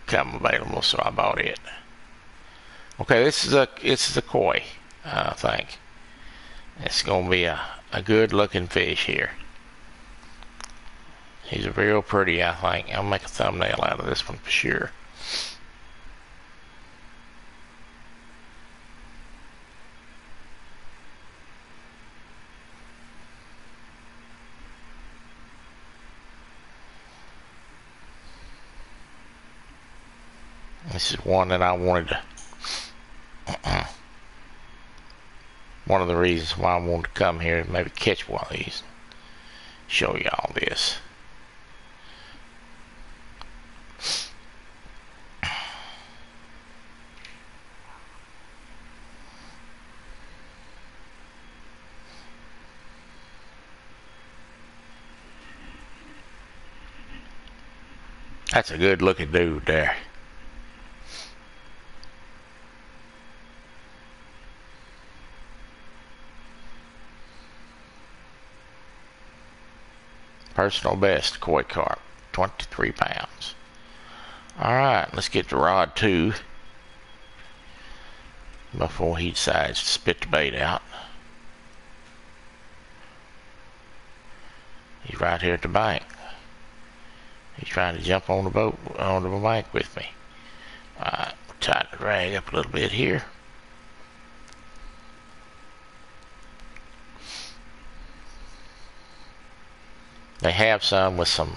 come available, so I bought it. Okay, this is a koi, I think. It's gonna be a good looking fish here. He's real pretty, I think. I'll make a thumbnail out of this one for sure. This is one that I wanted to one of the reasons why I wanted to come here and maybe catch one of these. Show y'all this. That's a good looking dude there. Personal best koi carp, 23 pounds. Alright, let's get to rod 2 before he decides to spit the bait out. He's right here at the bank. He's trying to jump on the boat, on the bank with me. Alright, tighten the drag up a little bit here. They have some with some,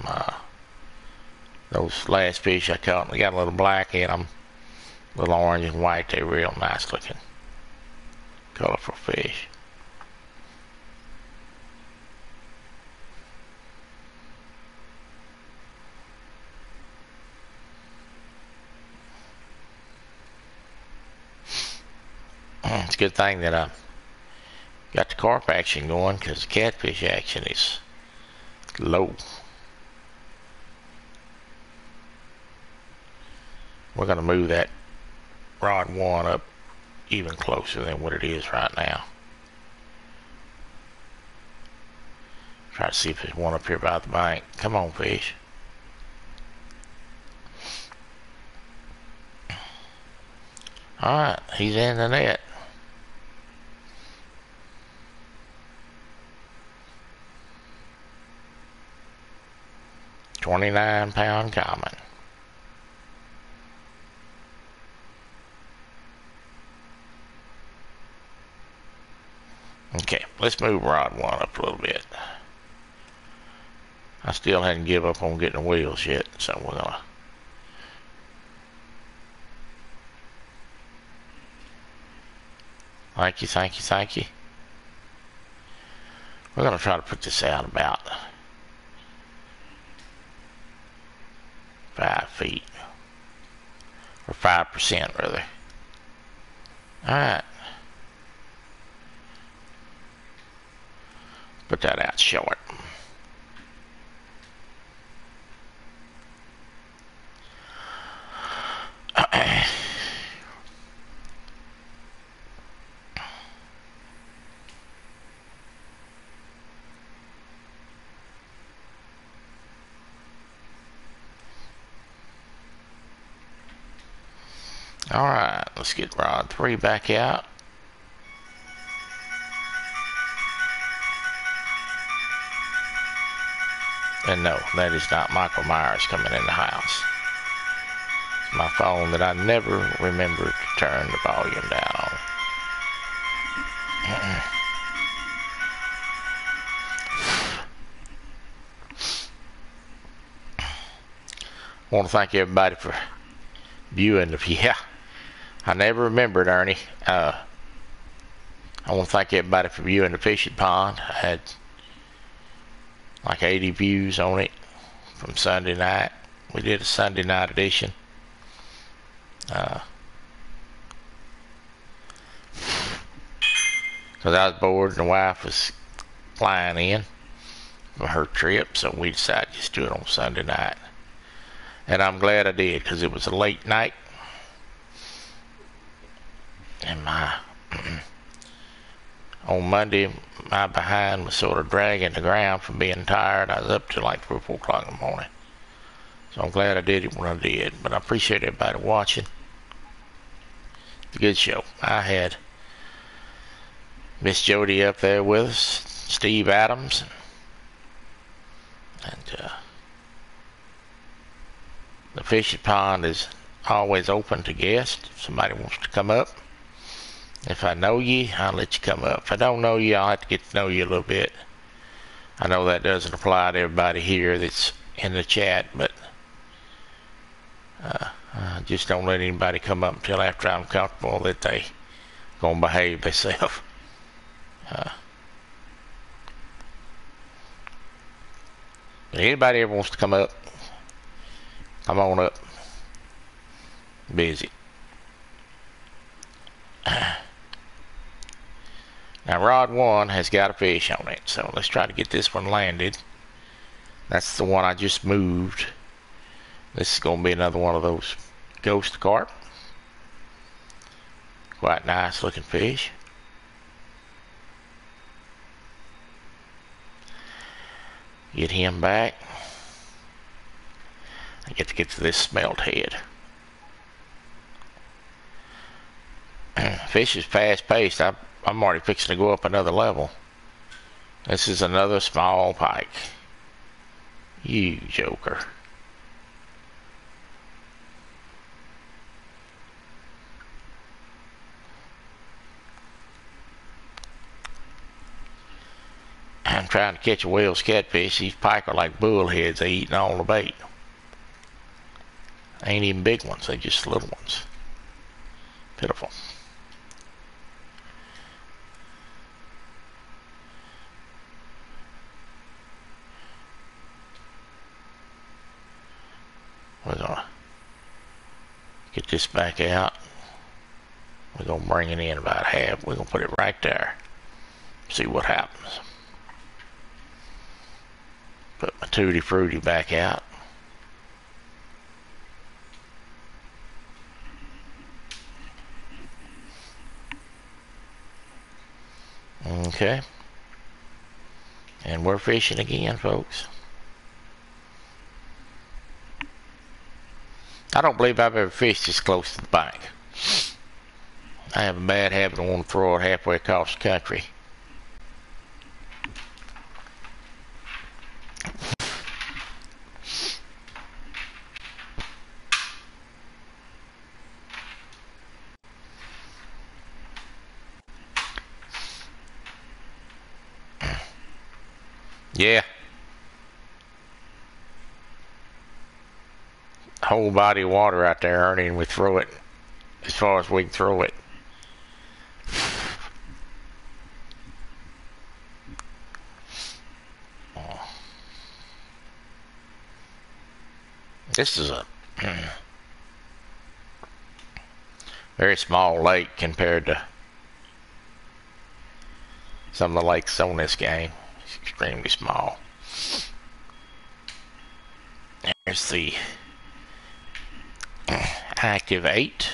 those last fish I caught, they got a little black in them, a little orange and white. They're real nice looking, colorful fish. It's a good thing that I got the carp action going, because the catfish action is low. We're going to move that rod 1 up even closer than what it is right now. Try to see if there's one up here by the bank. Come on, fish. Alright, he's in the net. £29 common. Okay, let's move rod 1 up a little bit. I still hadn't give up on getting the wheels yet, so we're gonna thank you, thank you, thank you. We're gonna try to put this out about 5 feet, or 5% rather. Alright, put that out short. Alright, let's get rod 3 back out. And no, that is not Michael Myers coming in the house. It's my phone that I never remember to turn the volume down on. I want to thank everybody for viewing. Yeah, I never remembered, Ernie. I want to thank everybody for viewing the fishing pond. I had like 80 views on it from Sunday night. We did a Sunday night edition. Because I was bored and the wife was flying in from her trip, so we decided to just do it on Sunday night. And I'm glad I did, because it was a late night. And on Monday, my behind was sort of dragging the ground from being tired. I was up till like 3 or 4 o'clock in the morning. So I'm glad I did it when I did. But I appreciate everybody watching. It's a good show. I had Miss Jody up there with us, Steve Adams, and the fishing pond is always open to guests. If somebody wants to come up, if I know you, I'll let you come up. If I don't know you, I'll have to get to know you a little bit. I know that doesn't apply to everybody here that's in the chat, but just don't let anybody come up until after I'm comfortable that they gonna behave themselves. If anybody ever wants to come up, come on up. Busy. Now rod 1 has got a fish on it, so let's try to get this one landed. That's the one I just moved. This is going to be another one of those ghost carp. Quite nice looking fish. Get him back. I get to get to this smelt head. Fish is fast paced. I'm already fixing to go up another level. This is another small pike. You joker. I'm trying to catch a wels catfish. These pike are like bullheads. They eating all the bait. They ain't even big ones. They just little ones. Pitiful. We're gonna get this back out. We're gonna bring it in about half. We're gonna put it right there. See what happens. Put my Tutti Frutti back out. Okay. And we're fishing again, folks. I don't believe I've ever fished this close to the bank. I have a bad habit of wanting to throw it halfway across the country. Yeah. Whole body of water out there, Ernie, and we throw it as far as we can throw it. This is a very small lake compared to some of the lakes on this game. It's extremely small. There's the Active 8.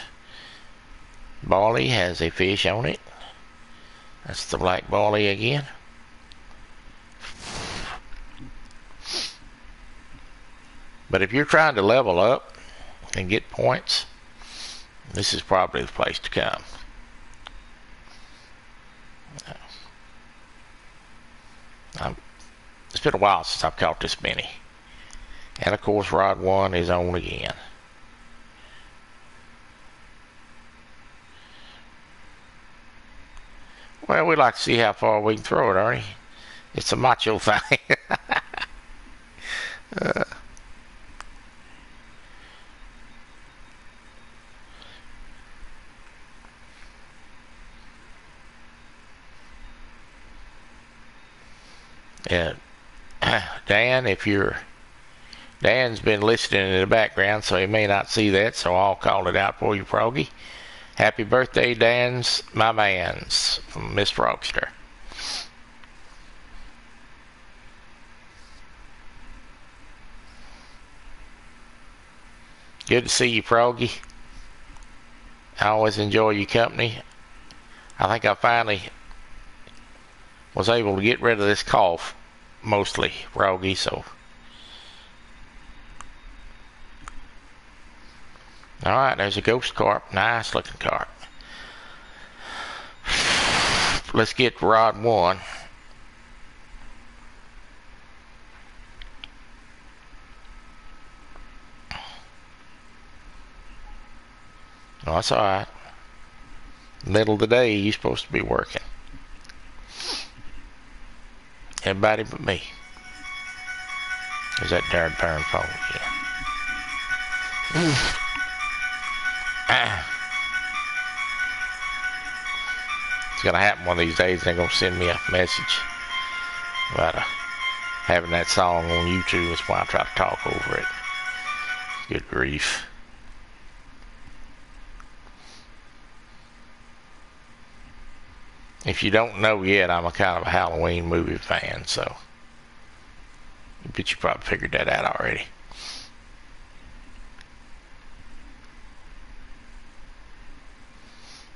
Barley has a fish on it. That's the black barley again. But if you're trying to level up and get points, this is probably the place to come. It's been a while since I've caught this many. And of course rod 1 is on again. Well, we like to see how far we can throw it, Ernie. It's a macho thing. Yeah, Dan, Dan's been listening in the background, so he may not see that, so I'll call it out for you, Froggy. Happy birthday, Dan's my man's from Miss Frogster. Good to see you, Froggy. I always enjoy your company. I think I finally was able to get rid of this cough, mostly, Froggy, so. Alright, there's a ghost carp. Nice looking carp. Let's get rod 1. Oh, that's alright. Middle of the day, you're supposed to be working. Everybody but me. Is that darn phone? Yeah. It's gonna happen one of these days. They're gonna send me a message about having that song on YouTube. That's why I try to talk over it. Good grief. If you don't know yet, I'm a kind of a Halloween movie fan, so I bet you probably figured that out already.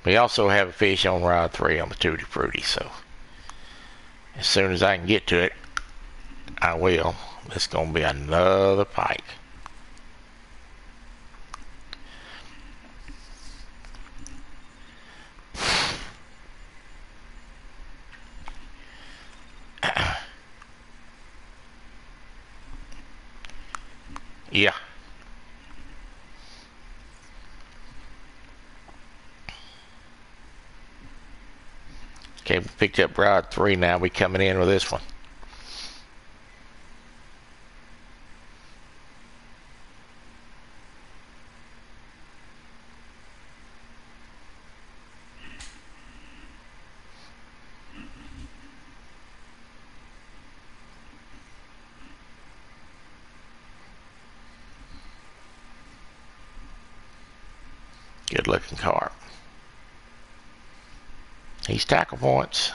We also have a fish on rod 3 on the Tutti Frutti, so as soon as I can get to it, I will. It's going to be another pike. Yeah. Okay, we picked up rod 3 now. We coming in with this one. Good looking carp. He's tackle points.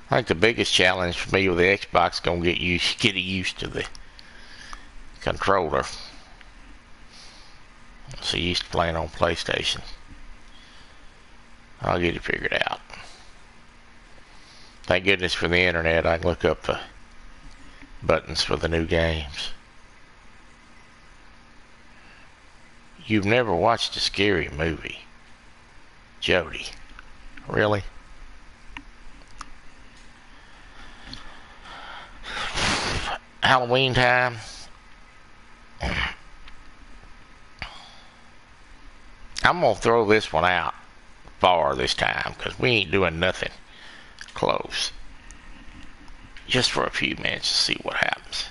I think the biggest challenge for me with the Xbox is gonna get used to the controller. So used to playing on PlayStation. I'll get it figured out. Thank goodness for the internet. I can look up the buttons for the new games. You've never watched a scary movie, Jody? Really? Halloween time. I'm gonna throw this one out far this time because we ain't doing nothing close. Just for a few minutes to see what happens.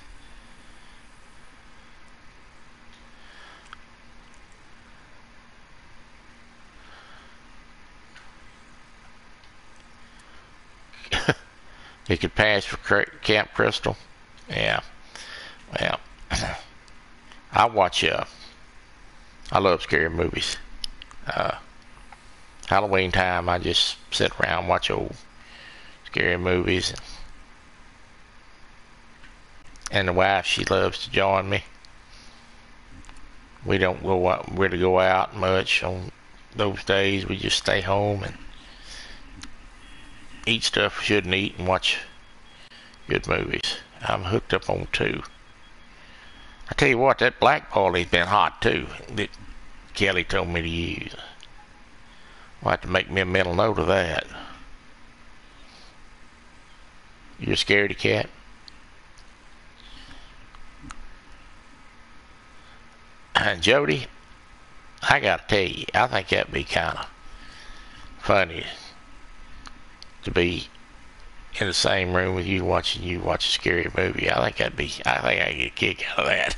It could pass for Camp Crystal. Yeah. Well, I watch, I love scary movies. Halloween time, I just sit around and watch old scary movies. And the wife, she loves to join me. We don't go out, really go out much on those days. We just stay home and eat stuff we shouldn't eat and watch good movies. I'm hooked up on 2. I tell you what, that black boiler's been hot too, that Kelly told me to use. I'll have to make me a mental note of that. You're a scaredy cat? Jody, I gotta tell you, I think that'd be kind of funny to be in the same room with you watch a scary movie. I think I get a kick out of that.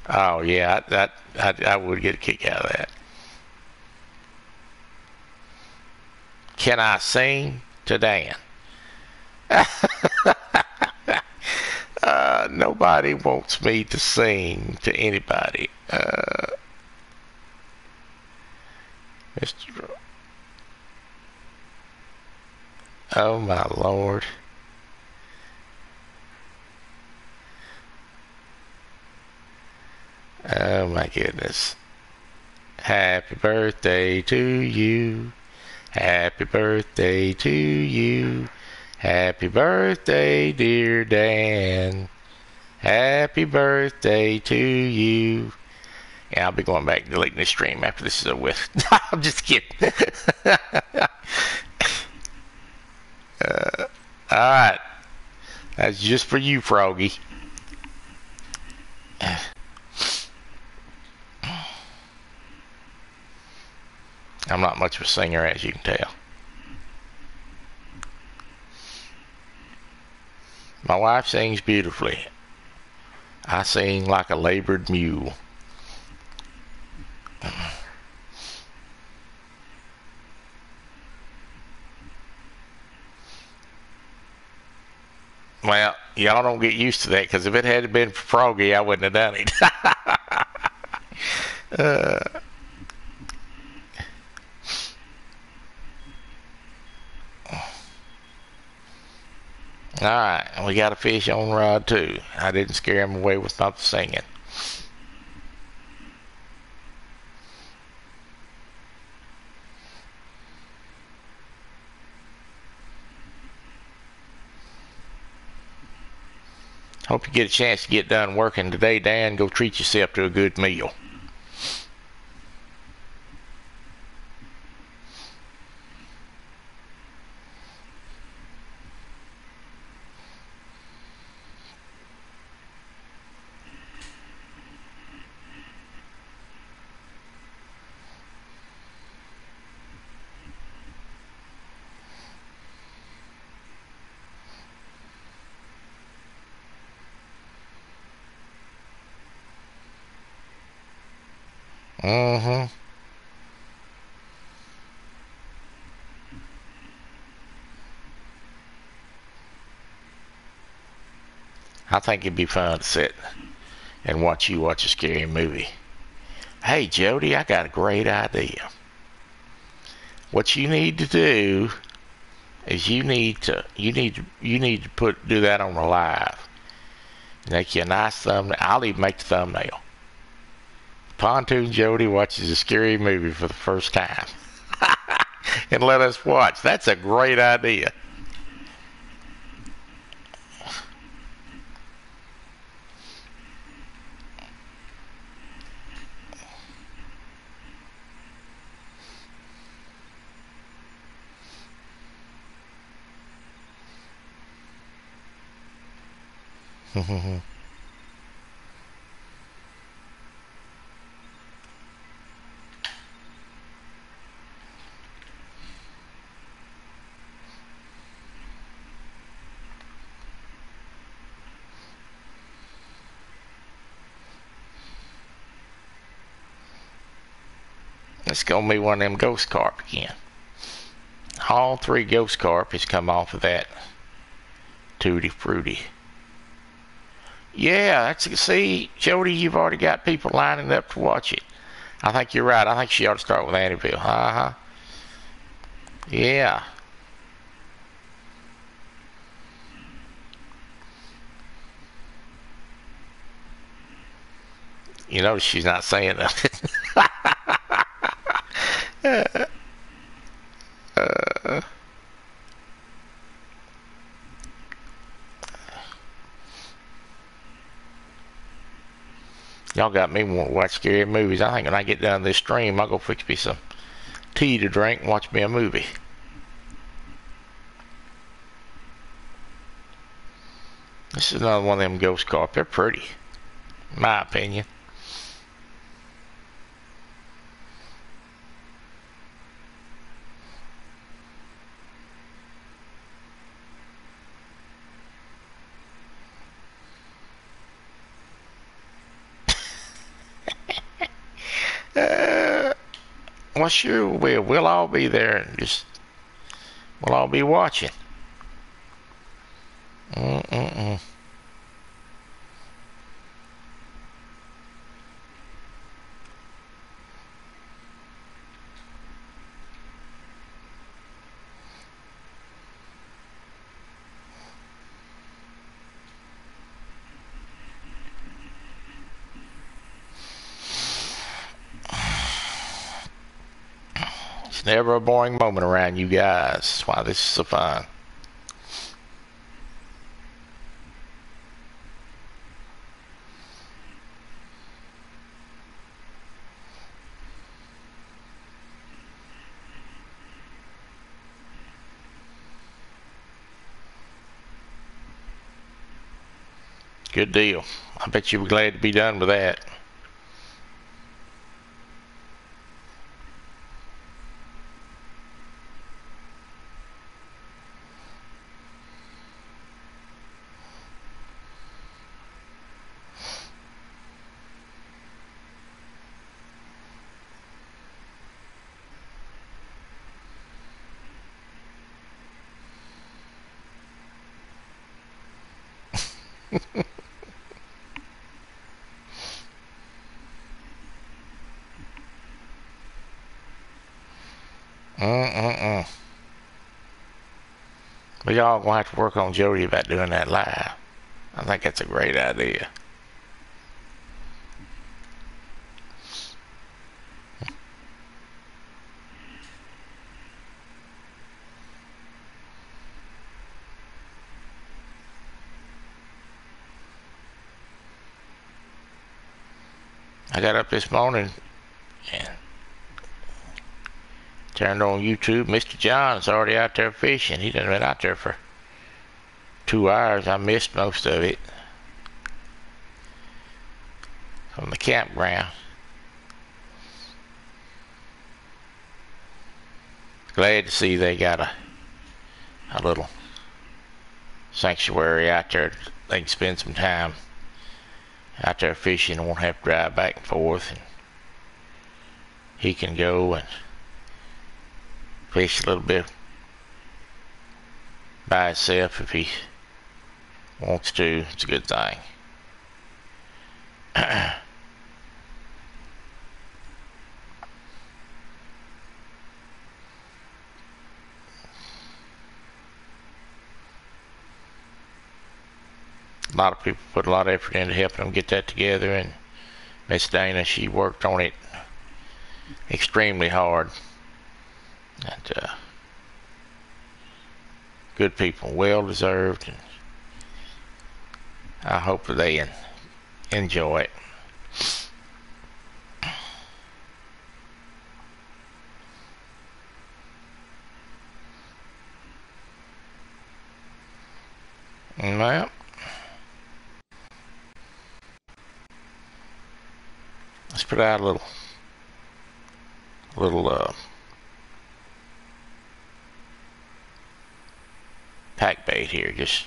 Oh yeah, I would get a kick out of that. Can I sing to Dan? Nobody wants me to sing to anybody. Mr. Oh my Lord. Oh my goodness. Happy birthday to you. Happy birthday to you. Happy birthday, dear Dan. Happy birthday to you. Yeah, I'll be going back and deleting this stream after this is over with. I'm just kidding. Alright. That's just for you, Froggy. I'm not much of a singer, as you can tell. My wife sings beautifully. I sing like a labored mule. Well, y'all don't get used to that, because if it had been for Froggy, I wouldn't have done it. Alright, we got a fish on rod too. I didn't scare him away with my singing. Hope you get a chance to get done working today, Dan. Go treat yourself to a good meal. Mm-hmm. I think it'd be fun to sit and watch you watch a scary movie. Hey, Jody, I got a great idea. What you need to do is you need to do that on a live. Make you a nice thumbnail. I'll even make the thumbnail. Pontoon Jody watches a scary movie for the first time. And let us watch. That's a great idea. It's gonna be one of them ghost carp again. All 3 ghost carp has come off of that Tutti Frutti. Yeah, see, Jody, you've already got people lining up to watch it. I think you're right. I think she ought to start with Annabelle. Yeah. You notice she's not saying nothing. Y'all got me want to watch scary movies. I think when I get done this stream, I'll go fix me some tea to drink and watch me a movie. This is another one of them ghost carp. They're pretty, in my opinion. Well, sure will. We'll all be there and we'll all be watching. Mm-mm-mm. It's never a boring moment around you guys. That's why this is so fun. Good deal. I bet you were glad to be done with that. Mm-mm-mm. We all gonna have to work on Jody about doing that live. I think that's a great idea. I got up this morning and turned on YouTube. Mr. John's already out there fishing. He done been out there for 2 hours. I missed most of it from the campground. Glad to see they got a little sanctuary out there. They can spend some time out there fishing and won't have to drive back and forth. And he can go and fish a little bit by himself if he wants to. It's a good thing. A lot of people put a lot of effort into helping them get that together, and Miss Dana, she worked on it extremely hard. And good people, well deserved, and I hope that they enjoy it. Well, let's put out a little pack bait here. Just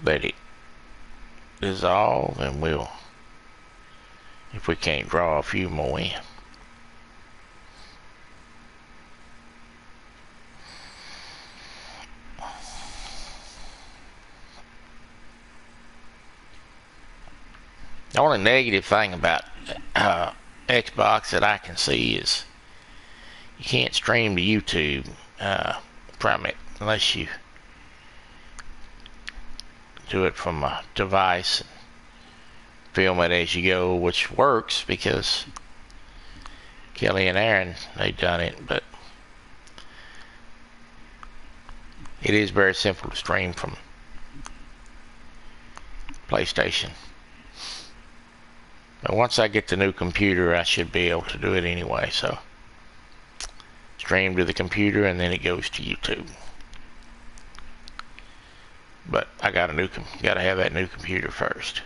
let it dissolve, and we'll, if we can't draw a few more in. The only negative thing about Xbox that I can see is you can't stream to YouTube from it unless you do it from a device. film it as you go, which works because Kelly and Aaron, they've done it, but it is very simple to stream from PlayStation. But once I get the new computer, I should be able to do it anyway. So stream to the computer and then it goes to YouTube. But I got to have that new computer first.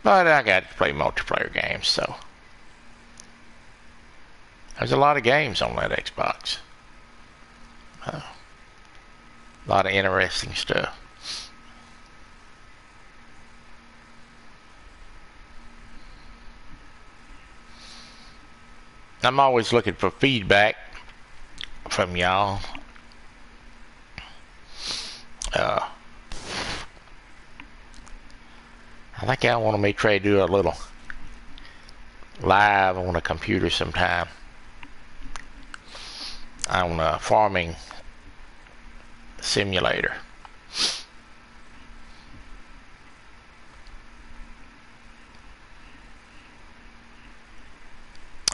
But I got to play multiplayer games, so there's a lot of games on that Xbox. A lot of interesting stuff. I'm always looking for feedback from y'all. I think I want to try to do a little live on a computer sometime on a farming simulator.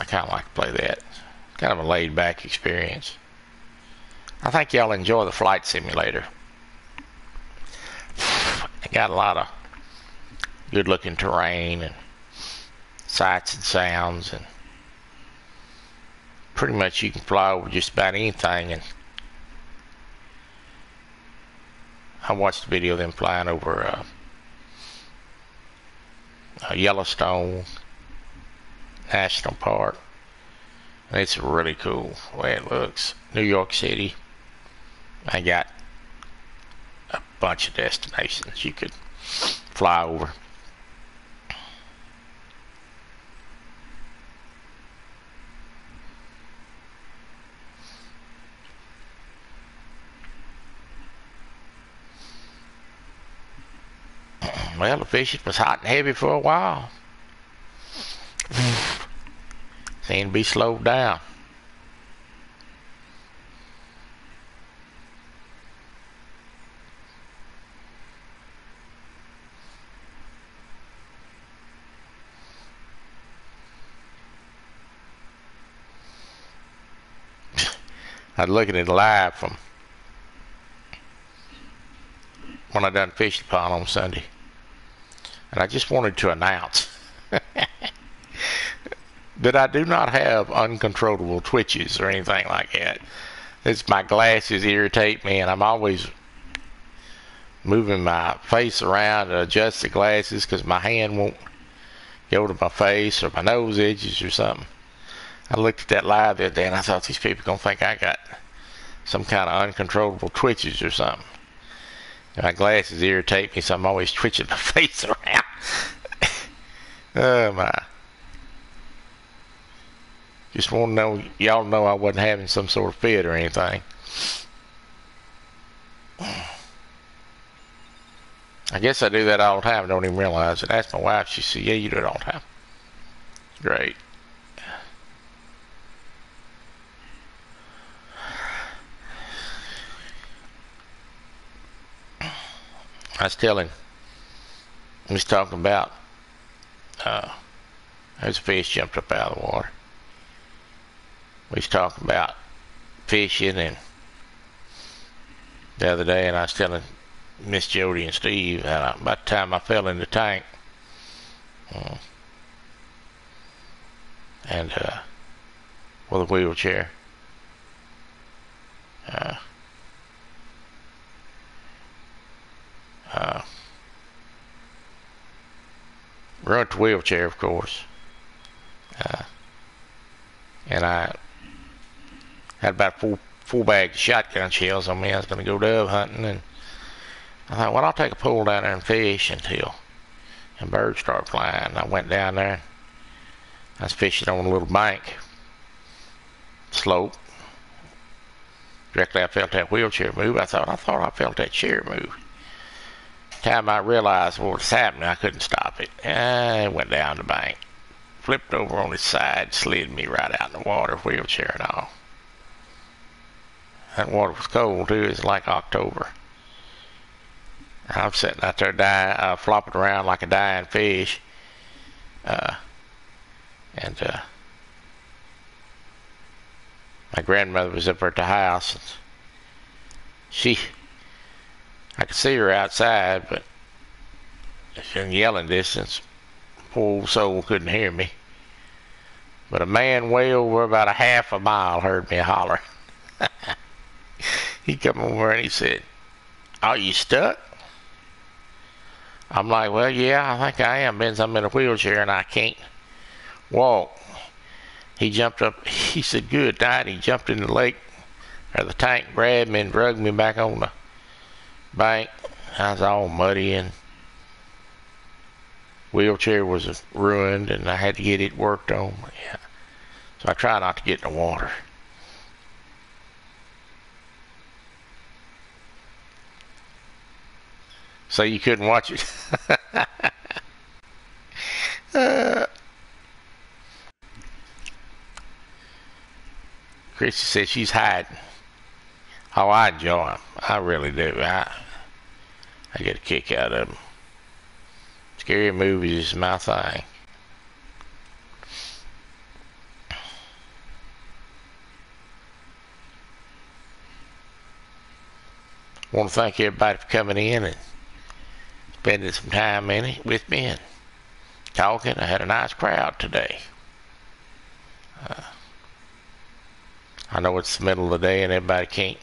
I kind of like to play that. Kind of a laid-back experience. I think y'all enjoy the flight simulator. It got a lot of good-looking terrain and sights and sounds, and pretty much you can fly over just about anything. And I watched a video of them flying over Yellowstone National Park, and it's really cool the way it looks. New York City, I got a bunch of destinations you could fly over. Well, the fishing was hot and heavy for a while. Seemed to be slowed down. I was looking at it live from when I done fishing pond on Sunday, and I just wanted to announce that I do not have uncontrollable twitches or anything like that. It's my glasses irritate me, and I'm always moving my face around to adjust the glasses because my hand won't go to my face or my nose edges or something. I looked at that live the other day and I thought these people are going to think I got some kind of uncontrollable twitches or something. My glasses irritate me, so I'm always twitching my face around. Oh my. Just want to know, y'all know I wasn't having some sort of fit or anything. I guess I do that all the time, don't even realize it. Ask my wife, she said, yeah, you do it all the time. Great. I was telling, I was talking about, there's a fish jumped up out of the water. We was talking about fishing and the other day, and I was telling Miss Jody and Steve that about the time I fell in the tank, and with a wheelchair. Ruined the wheelchair, of course, and I had about four bags of shotgun shells on me. I was going to go dove hunting, and I thought, well, I'll take a pole down there and fish until and birds start flying. I went down there. I was fishing on a little bank slope. Directly I felt that wheelchair move. I thought I felt that chair move. Time I realized what was happening, I couldn't stop it. I went down the bank, flipped over on its side, slid me right out in the water, wheelchair and all. That water was cold too. It's like October. I'm sitting out there dying, flopping around like a dying fish. And my grandmother was up at the house. And I could see her outside, but she was in yelling distance. Poor old soul couldn't hear me. But a man way over about a half a mile heard me holler. He come over and he said, "Are you stuck?" I'm like, "Well, yeah, I think I am, because I'm in a wheelchair and I can't walk." He jumped up. He said, "Good night." He jumped in the lake or the tank, grabbed me and dragged me back on the bank. I was all muddy and wheelchair was ruined, and I had to get it worked on. Yeah. So I try not to get in the water. So you couldn't watch it. Christy said she's hiding. Oh, I enjoy them. I really do. I get a kick out of them. Scary movies is my thing. I want to thank everybody for coming in and spending some time in it with me and talking. I had a nice crowd today. I know it's the middle of the day and everybody can't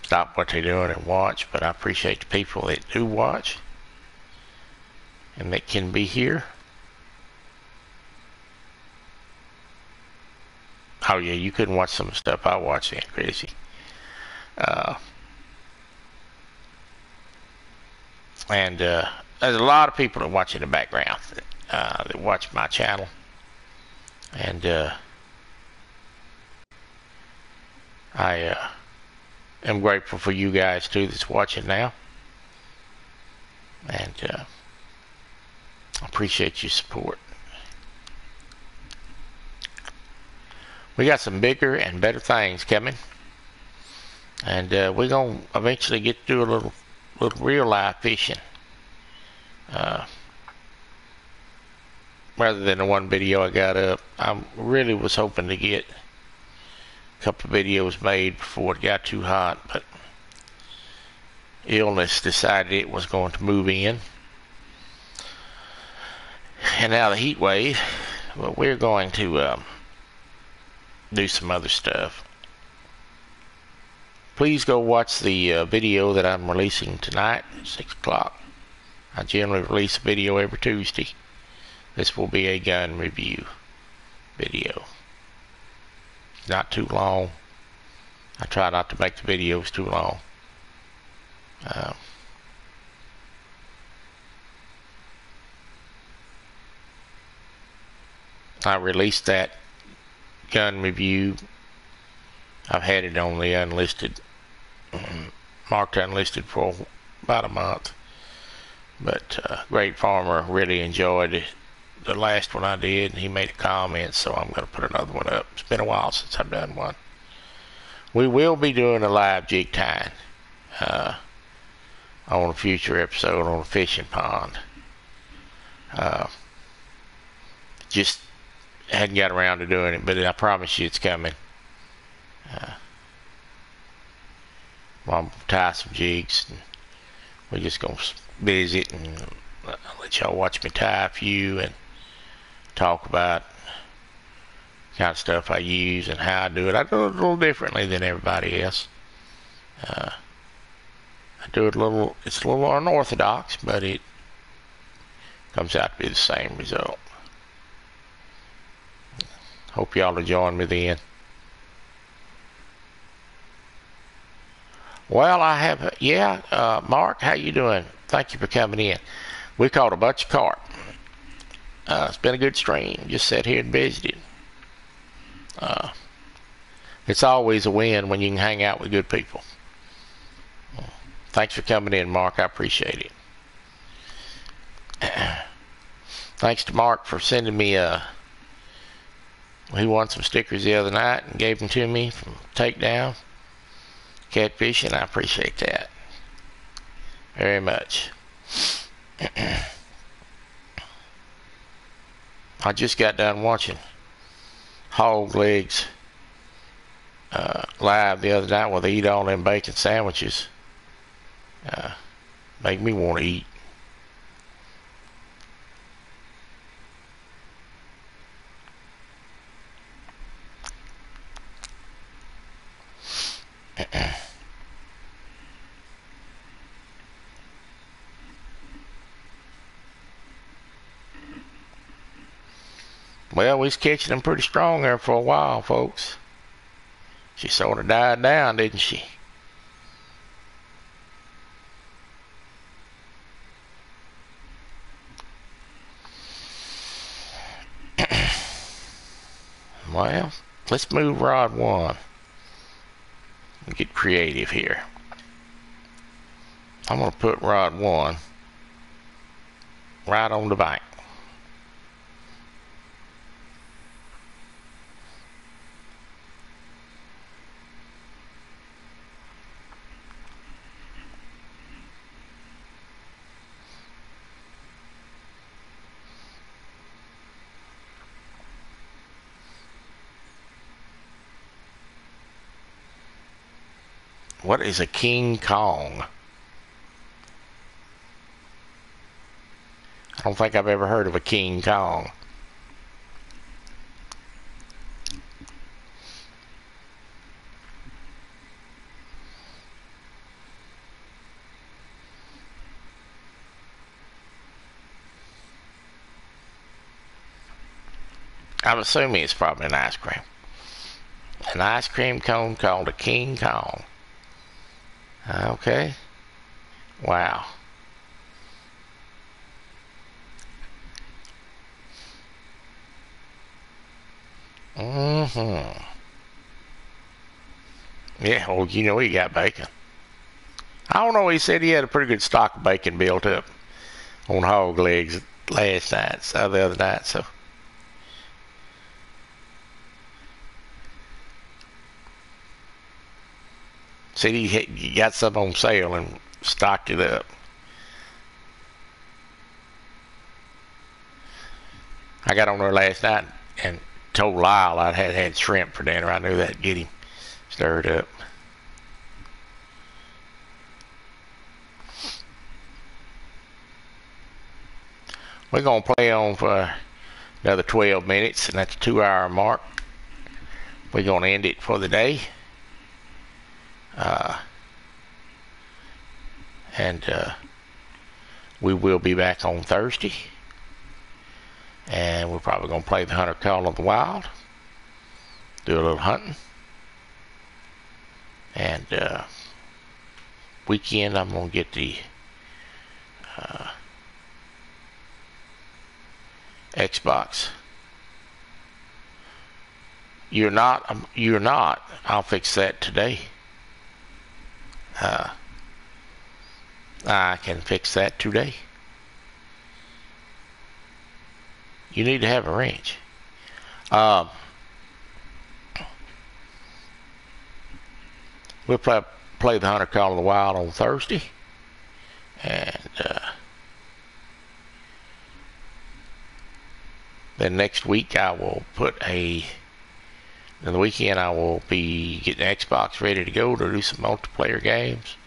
stop what they're doing and watch, but I appreciate the people that do watch and that can be here. Oh yeah, you couldn't watch some of the stuff I watch then, Chrissy. And there's a lot of people that watch in the background that watch my channel. And I am grateful for you guys too that's watching now. And I appreciate your support. We got some bigger and better things coming. And we're going to eventually get to do a little real life fishing. Rather than the one video I got up. I really was hoping to get a couple of videos made before it got too hot, but illness decided it was going to move in. And now the heat wave, well, we're going to do some other stuff. Please go watch the video that I'm releasing tonight at 6 o'clock. I generally release a video every Tuesday. This will be a gun review video. Not too long. I try not to make the videos too long. I released that gun review. I've had it on the unlisted, marked unlisted for about a month. But Great Farmer really enjoyed it. The last one I did, and he made a comment, so I'm going to put another one up. It's been a while since I've done one. We will be doing a live jig tying on a future episode on a fishing pond. Just hadn't got around to doing it, but I promise you it's coming. I'm going to tie some jigs, and we're just going to visit and let y'all watch me tie a few and talk about the kind of stuff I use and how I do it. I do it a little differently than everybody else. I do it it's a little unorthodox, but it comes out to be the same result. Hope y'all will join me then. Well, I have, Mark, how you doing? Thank you for coming in. We caught a bunch of carp. It's been a good stream. Just sat here and visited. It's always a win when you can hang out with good people. Thanks for coming in, Mark. I appreciate it. Thanks to Mark for sending me he won some stickers the other night and gave them to me from Takedown Catfish, and I appreciate that. very much. I just got done watching hog legs live the other night where they eat all them bacon sandwiches. Make me want to eat. Well, we was catching them pretty strong there for a while, folks. She sort of died down, didn't she? Well, let's move rod 1 and get creative here. I'm going to put rod 1 right on the bank. What is a King Kong? I don't think I've ever heard of a King Kong. I'm assuming it's probably an ice cream. An ice cream cone called a King Kong. Okay. Wow. Yeah, well, you know he got bacon. I don't know, he said he had a pretty good stock of bacon built up on hog legs last night, so the other night, so. Said he got some on sale and stocked it up. I got on there last night and told Lyle I had shrimp for dinner. I knew that'd get him stirred up. We're going to play on for another 12 minutes, and that's the 2-hour mark. We're going to end it for the day. We will be back on Thursday. And we're probably going to play the Hunter Call of the Wild. Do a little hunting. And weekend I'm going to get the Xbox. You're not. I'll fix that today. I can fix that today. You need to have a wrench. We'll play the Hunter Call of the Wild on Thursday. And then next week I will in the weekend I will be getting the Xbox ready to go to do some multiplayer games.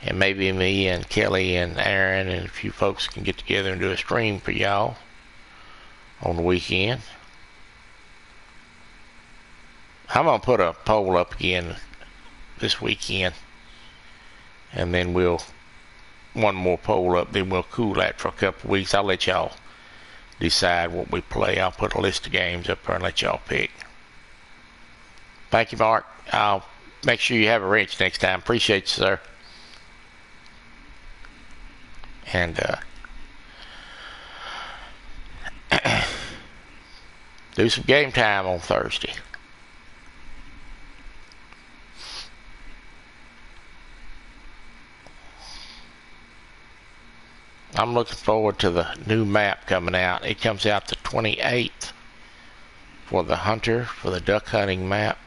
And maybe me and Kelly and Aaron and a few folks can get together and do a stream for y'all on the weekend. I'm going to put a poll up again this weekend. And then one more poll up, then we'll cool that for a couple of weeks. I'll let y'all decide what we play. I'll put a list of games up there and let y'all pick. Thank you, Mark. I'll make sure you have a wrench next time. Appreciate you, sir. And do some game time on Thursday. I'm looking forward to the new map coming out. It comes out the 28th for the hunter, for the duck hunting map.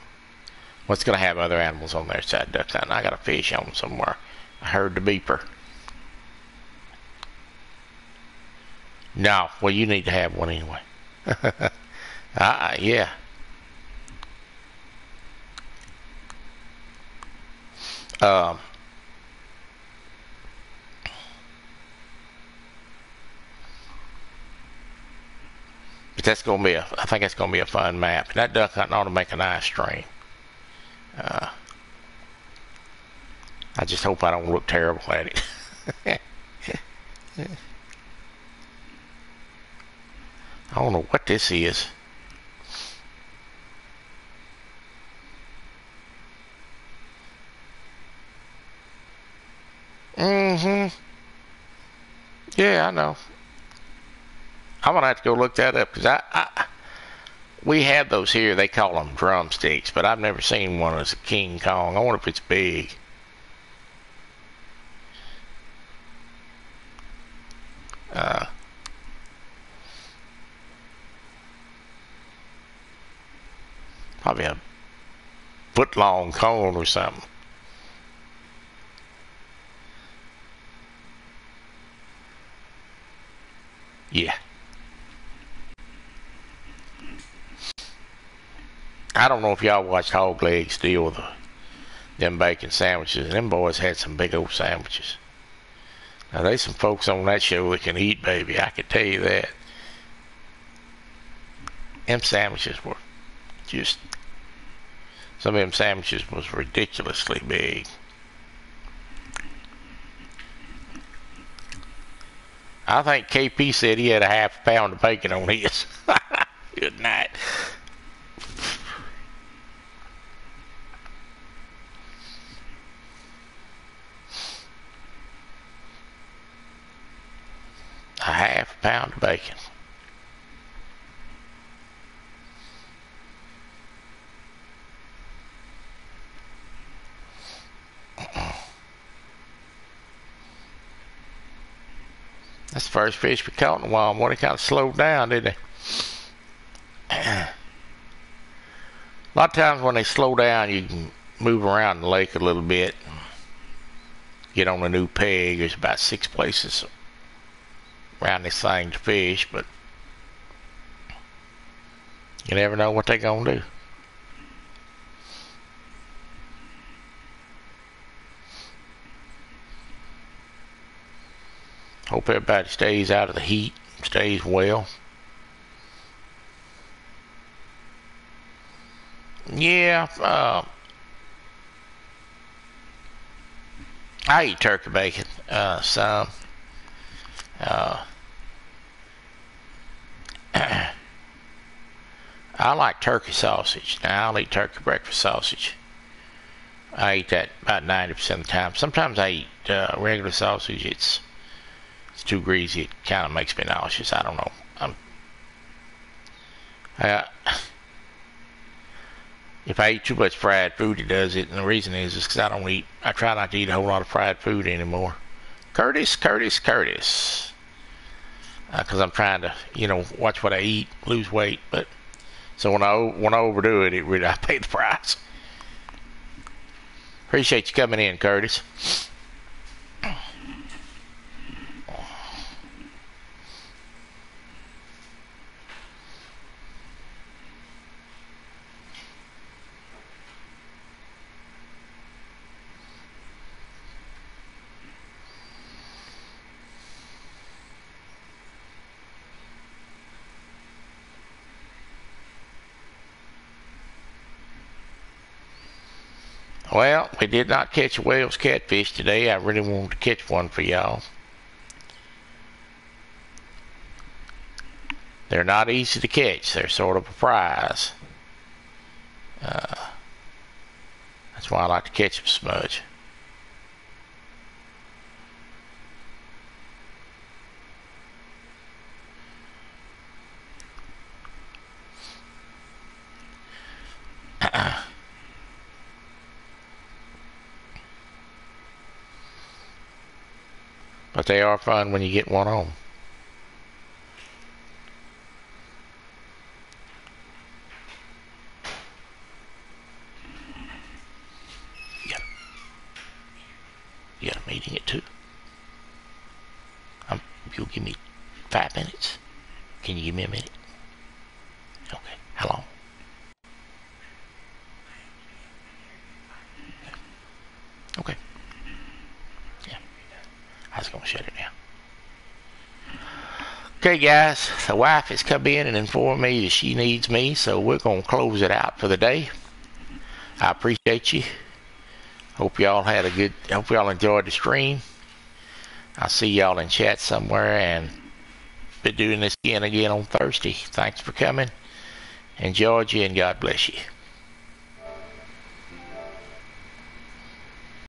What's going to have other animals on there besides duck hunting? I got a fish on somewhere. I heard the beeper. No, well, you need to have one anyway. Yeah. Um, but that's gonna be I think that's gonna be a fun map. And that duck hunting ought to make a nice stream. Uh, I just hope I don't look terrible at it. I don't know what this is. Mm-hmm. Yeah, I know. I'm gonna have to go look that up because we have those here. They call them drumsticks, but I've never seen one as a King Kong. I wonder if it's big. Uh, Probably a foot long cone or something. Yeah. I don't know if y'all watched Hog Legs deal with them bacon sandwiches. Them boys had some big old sandwiches. Now, there's some folks on that show that can eat, baby. I can tell you that. Them sandwiches were just... Some of them sandwiches was ridiculously big. I think KP said he had a half pound of bacon on his. Good night. A half pound of bacon. That's the first fish we caught in a while. Boy, they kind of slowed down, didn't they? A lot of times when they slow down, you can move around the lake a little bit. Get on a new peg. There's about 6 places around this thing to fish, but you never know what they're going to do. Hope everybody stays out of the heat, stays well. Yeah, I eat turkey bacon some. Uh, I like turkey sausage. Now, I'll eat turkey breakfast sausage. I eat that about 90% of the time. Sometimes I eat regular sausage. It's too greasy. It kind of makes me nauseous. I don't know. If I eat too much fried food, it does it. And the reason is because I try not to eat a whole lot of fried food anymore. Curtis. Because I'm trying to, watch what I eat, lose weight. But so when I overdo it, I pay the price. Appreciate you coming in, Curtis. Well, we did not catch a wels catfish today. I really wanted to catch one for y'all. They're not easy to catch. They're sort of a prize. That's why I like to catch them so much. But they are fun when you get one on. Yeah, I'm eating it too. You'll give me 5 minutes? Can you give me a minute? Okay. How long? Okay. Yeah. I was gonna shut it down. Okay, guys. The wife has come in and informed me that she needs me, so we're gonna close it out for the day. I appreciate you. Hope y'all enjoyed the stream. I'll see y'all in chat somewhere, and be doing this again on Thursday. Thanks for coming. Enjoy you, and God bless you.